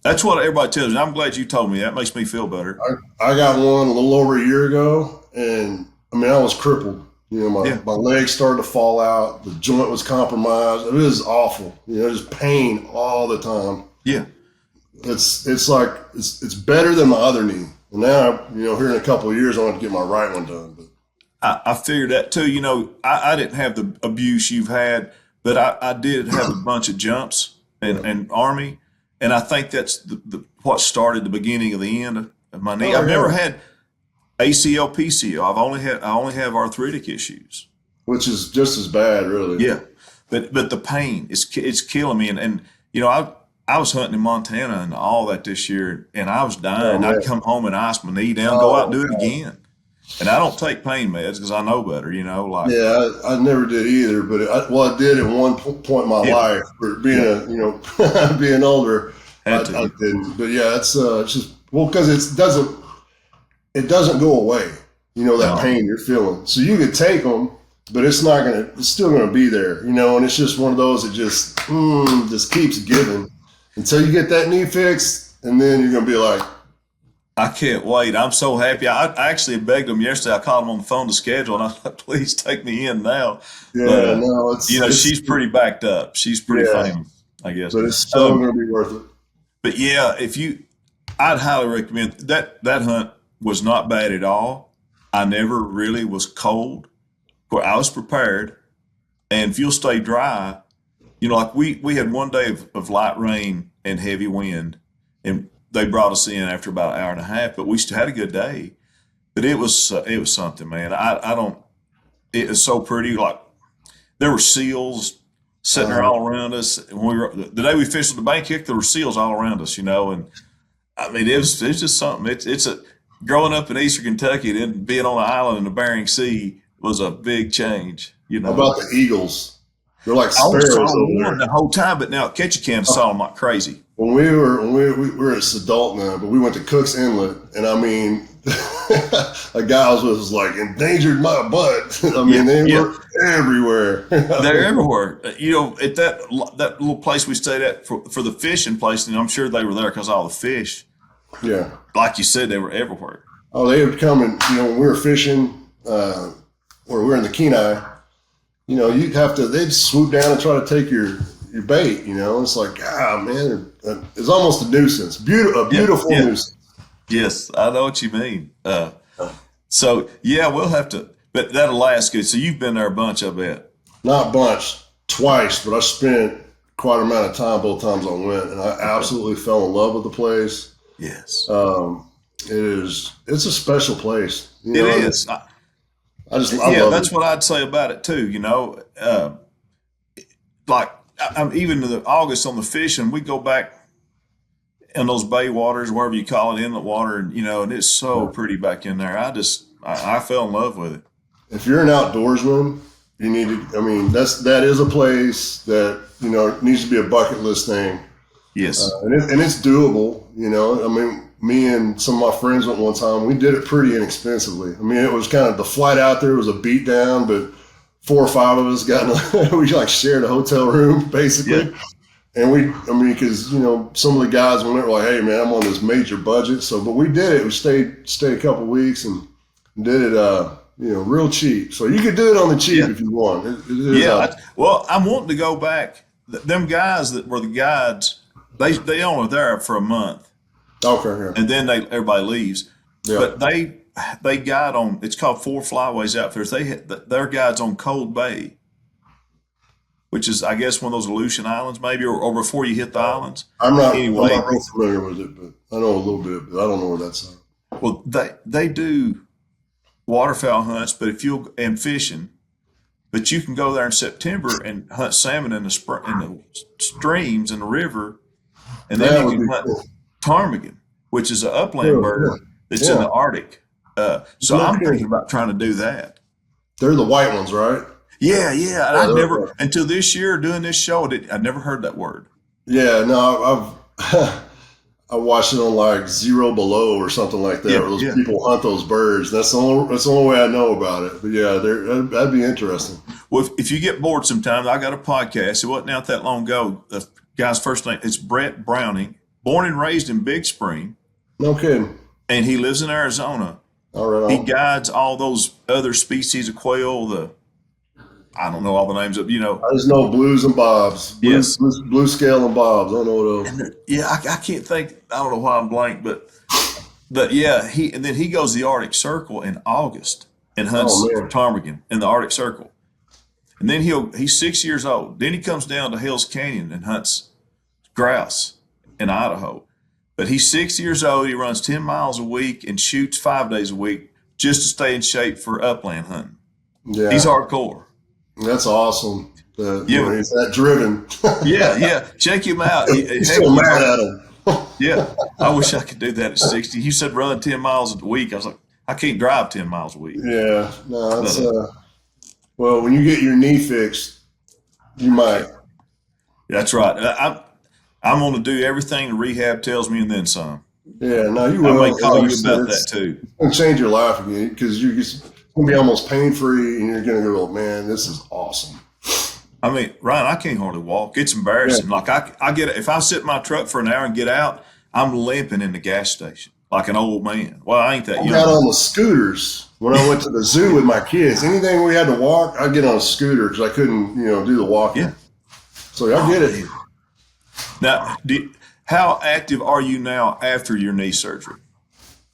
That's what everybody tells me. I'm glad you told me. That makes me feel better. I got one a little over a year ago, and I mean, I was crippled. My legs started to fall out. The joint was compromised. It was awful. Just pain all the time. Yeah. It's like it's better than my other knee. And now, here in a couple of years, I want to get my right one done. But I figured that too. I didn't have the abuse you've had, but I did have a bunch of jumps and Army, and I think that's what started the beginning of the end of my knee. I've never had ACL, PCL. I only have arthritic issues, which is just as bad, really. Yeah, but the pain it's killing me, and I was hunting in Montana and all that this year, and I was dying. I'd come home and ice my knee down, go out and do it again. And I don't take pain meds because I know better, Yeah, I never did either, but I did at one point in my life. For being being older, I didn't. But yeah, it's just because it doesn't go away. That pain you're feeling. So you can take them, but it's still gonna be there. And it's just one of those that just keeps giving until you get that knee fixed, and then you're gonna be like, I can't wait. I'm so happy. I actually begged them yesterday. I called them on the phone to schedule, and I was like, please take me in now. Yeah, but, she's pretty backed up. She's pretty famous, I guess. But it's still going to be worth it. But yeah, I'd highly recommend that hunt was not bad at all. I never really was cold. I was prepared. And if you'll stay dry, like we had one day of light rain and heavy wind, and they brought us in after about an hour and a half, but we still had a good day. But it was something, man. I don't. It was so pretty. Like there were seals sitting there all around us. And the day we fished the bank kick, there were seals all around us, and I mean it's just something. It's growing up in Eastern Kentucky and then being on an island in the Bering Sea was a big change. How about the eagles? They're like I sparrows was over there. the whole time, but now at Ketchikan saw them like crazy. When we were at Sedalt now, but we went to Cook's Inlet, and I mean, a guy was like endangered my butt. I mean, they were everywhere. They're everywhere. At that little place we stayed at for the fishing place, and I'm sure they were there because all the fish. Yeah, like you said, they were everywhere. Oh, they would come and when we were fishing, or we were in the Kenai. They'd swoop down and try to take your bait, It's like, man, it's almost a nuisance. A beautiful nuisance. Yes, I know what you mean. So, we'll have to, but that Alaska, so you've been there a bunch, I bet. Not a bunch, twice, but I spent quite an amount of time both times I went, and I absolutely fell in love with the place. Yes. It's a special place. It is. I love that's it. what I'd say about it too. Like I'm even in the August on the fishing, we go back in those bay waters, wherever you call it, inlet water, and it's so pretty back in there. I fell in love with it. If you're an outdoorsman, you need to. I mean, that is a place that it needs to be a bucket list thing. Yes, and it's doable. I mean. Me and some of my friends went one time. We did it pretty inexpensively. I mean, it was kind of the flight out there was a beat down, but 4 or 5 of us we like shared a hotel room basically. Yeah. And because some of the guys went there were like, hey man, I'm on this major budget. But we did it. We stayed a couple of weeks and did it, real cheap. So you could do it on the cheap if you want. I'm wanting to go back. Them guys that were the guides, they only were there for a month. Okay, yeah. And then everybody leaves. Yeah. But they guide on, it's called Four Flyways Outfitters. Their guides on Cold Bay, which is, I guess, one of those Aleutian Islands maybe, or before you hit the islands. I'm not real familiar with it, but I know a little bit, but I don't know where that's at. Well, they do waterfowl hunts, and fishing, but you can go there in September and hunt salmon in the streams in the river, and then you can hunt ptarmigan, which is an upland bird that's in the Arctic. So I'm thinking about trying to do that. They're the white ones, right? Yeah. I never, until this year doing this show, I'd never heard that word. Yeah, no, I watched it on like Zero Below or something like that. Where those people hunt those birds. That's the only way I know about it. But yeah, that'd be interesting. Well, if you get bored sometime, I got a podcast. It wasn't out that long ago. The guy's first name is Brett Browning. Born and raised in Big Spring. No kidding. And he lives in Arizona. All right. He guides all those other species of quail, I don't know all the names of, I just know blues and bobs. Blue scale and bobs. I don't know what else. I can't think. I don't know why I'm blank, but yeah, and then he goes to the Arctic Circle in August and hunts ptarmigan in the Arctic Circle. And then he's 6 years old. Then he comes down to Hell's Canyon and hunts grouse in Idaho. But he's 6 years old. He runs 10 miles a week and shoots 5 days a week just to stay in shape for upland hunting. Yeah. He's hardcore. That's awesome. He's that driven. Yeah. Check him out. He's still mad at him. Yeah. I wish I could do that at 60. You said run 10 miles a week. I was like, I can't drive 10 miles a week. Yeah. No, that's well, when you get your knee fixed, you might. That's right. I'm going to do everything the rehab tells me and then some. Yeah, no, you will. I may call you about that too. It's going to change your life again because you're going to be almost pain-free and you're going to go, man, this is awesome. I mean, Ryan, I can't hardly walk. It's embarrassing. Yeah. Like I get if I sit in my truck for an hour and get out, I'm limping in the gas station like an old man. Well, I ain't that young. I got on the scooters when I went to the zoo with my kids. Anything we had to walk, I'd get on a scooter because I couldn't, do the walking. Yeah. So I get it. Now, how active are you now after your knee surgery?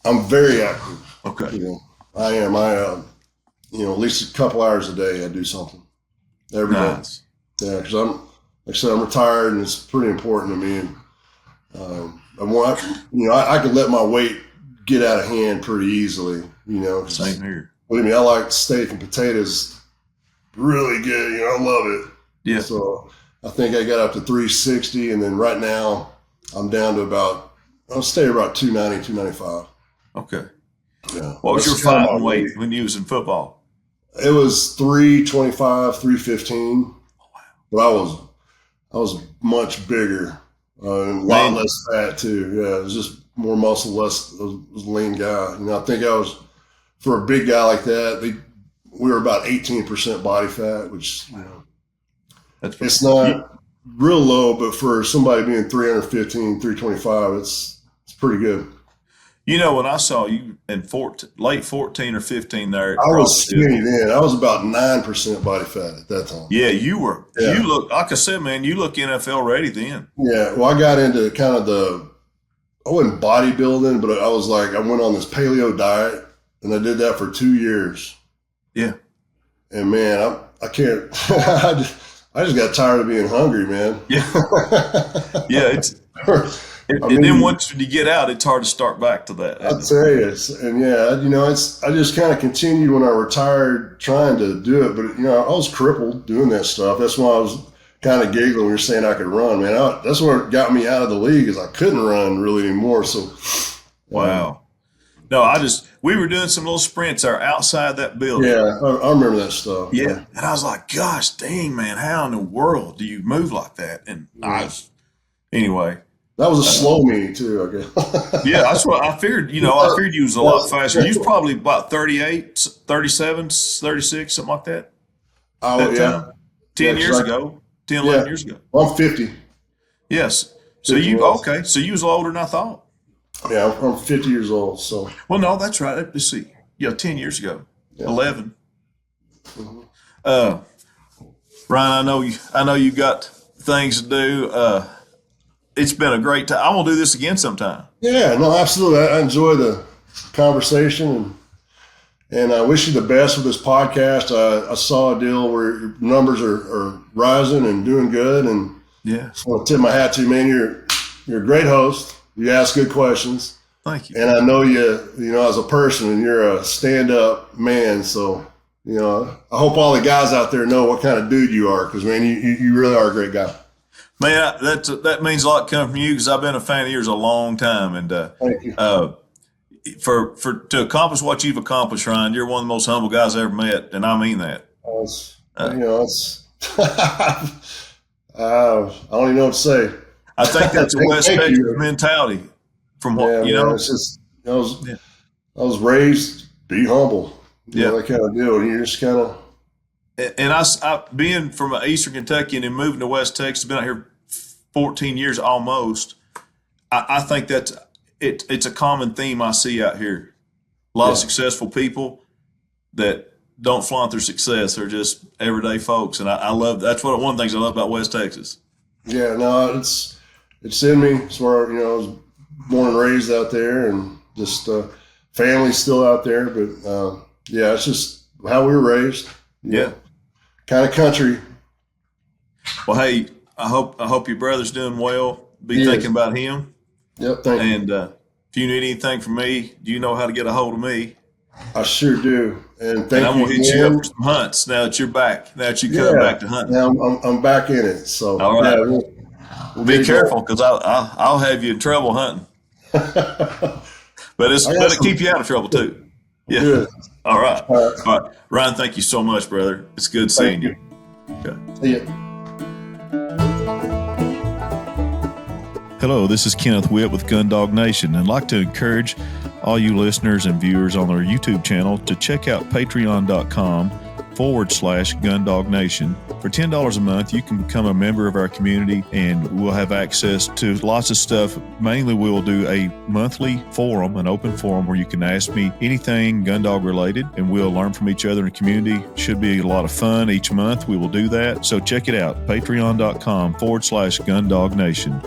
I'm very active. Okay. I am. At least a couple hours a day I do something. every day. Nice. Yeah, because like I said, I'm retired, and it's pretty important to me. And I can let my weight get out of hand pretty easily. Same here. Believe me, I like steak and potatoes really good. I love it. Yeah. So I think I got up to 360, and then right now I'm down to I'll stay about 290, 295. Okay. Yeah. What was your fighting weight when you was in football? It was 325, 315. But I was much bigger, and a lot less fat too. Yeah, it was just more muscle, less. I was a lean guy. I think for a big guy like that, we were about 18% body fat, which it's not real low, but for somebody being 315, 325, it's pretty good. When I saw you in late 14 or 15 there. I was skinny then. I was about 9% body fat at that time. Yeah, you were. Yeah. You look, like I said, man, you look NFL ready then. Yeah, well, I got into kind of I wasn't bodybuilding, but I went on this paleo diet, and I did that for 2 years. Yeah. And man, I can't, I just got tired of being hungry, man. Yeah. Yeah, then once you get out, it's hard to start back to that. I'll tell you, I just kind of continued when I retired trying to do it, but I was crippled doing that stuff. That's why I was kind of giggling when you're saying I could run, man. That's what got me out of the league, is I couldn't run really anymore. So, wow. No, we were doing some little sprints outside that building. Yeah, I remember that stuff. Yeah. And I was like, gosh, dang, man, how in the world do you move like that? And anyway. That was a slow me too, I guess. Yeah, that's what I figured. I figured you was a lot faster. You was probably about 38, 37, 36, something like that. Oh, yeah. Time. 10 years ago, 10, 11 years ago. Well, I'm 50. Yes. So you was a little older than I thought. Yeah, I'm 50 years old. So. Well, no, that's right. Let's see. 10 years ago, 11. Mm-hmm. Ryan, I know you got things to do. It's been a great time. I want to do this again sometime. Yeah, no, absolutely. I enjoy the conversation, and I wish you the best with this podcast. I saw a deal where your numbers are rising and doing good, and yeah, I want to tip my hat to you, man. You're a great host. You ask good questions. Thank you. And I know you as a person, and you're a stand-up man. So, I hope all the guys out there know what kind of dude you are, because, man, you really are a great guy. Man, that means a lot coming from you, because I've been a fan of yours a long time, and thank you. To accomplish what you've accomplished, Ryan, you're one of the most humble guys I ever met, and I mean that. I don't even know what to say. I think that's a West Texas mentality. From what it's just I was raised be humble, that kind of deal. And you just kind of. And I being from Eastern Kentucky and then moving to West Texas, been out here 14 years almost. I think that's it's a common theme I see out here. A lot of successful people that don't flaunt their success. They're just everyday folks, and I love that's one of the things I love about West Texas. Yeah, no, it's in me. It's where I was born and raised out there, and just family's still out there. But it's just how we were raised. Yeah. Kind of country. Well, hey, I hope your brother's doing well. Be thinking about him. Yep, thank you. And if you need anything from me, you know how to get a hold of me. I sure do. And thank you. I'm gonna hit you up for some hunts now that you're back. Now that you come back to hunting. Now I'm back in it. So all right. We'll be careful, because I'll have you in trouble hunting. But it'll keep you out of trouble too. Yeah. Good. All right. All right. Ryan, thank you so much, brother. It's good seeing you. Okay. See ya. Hello, this is Kenneth Witt with Gundog Nation, and I'd like to encourage all you listeners and viewers on our YouTube channel to check out patreon.com/Gundog Nation. For $10 a month, you can become a member of our community, and we'll have access to lots of stuff. Mainly, we'll do a monthly forum, an open forum, where you can ask me anything Gundog related, and we'll learn from each other in the community. Should be a lot of fun each month. We will do that. So check it out, patreon.com/Gundog Nation.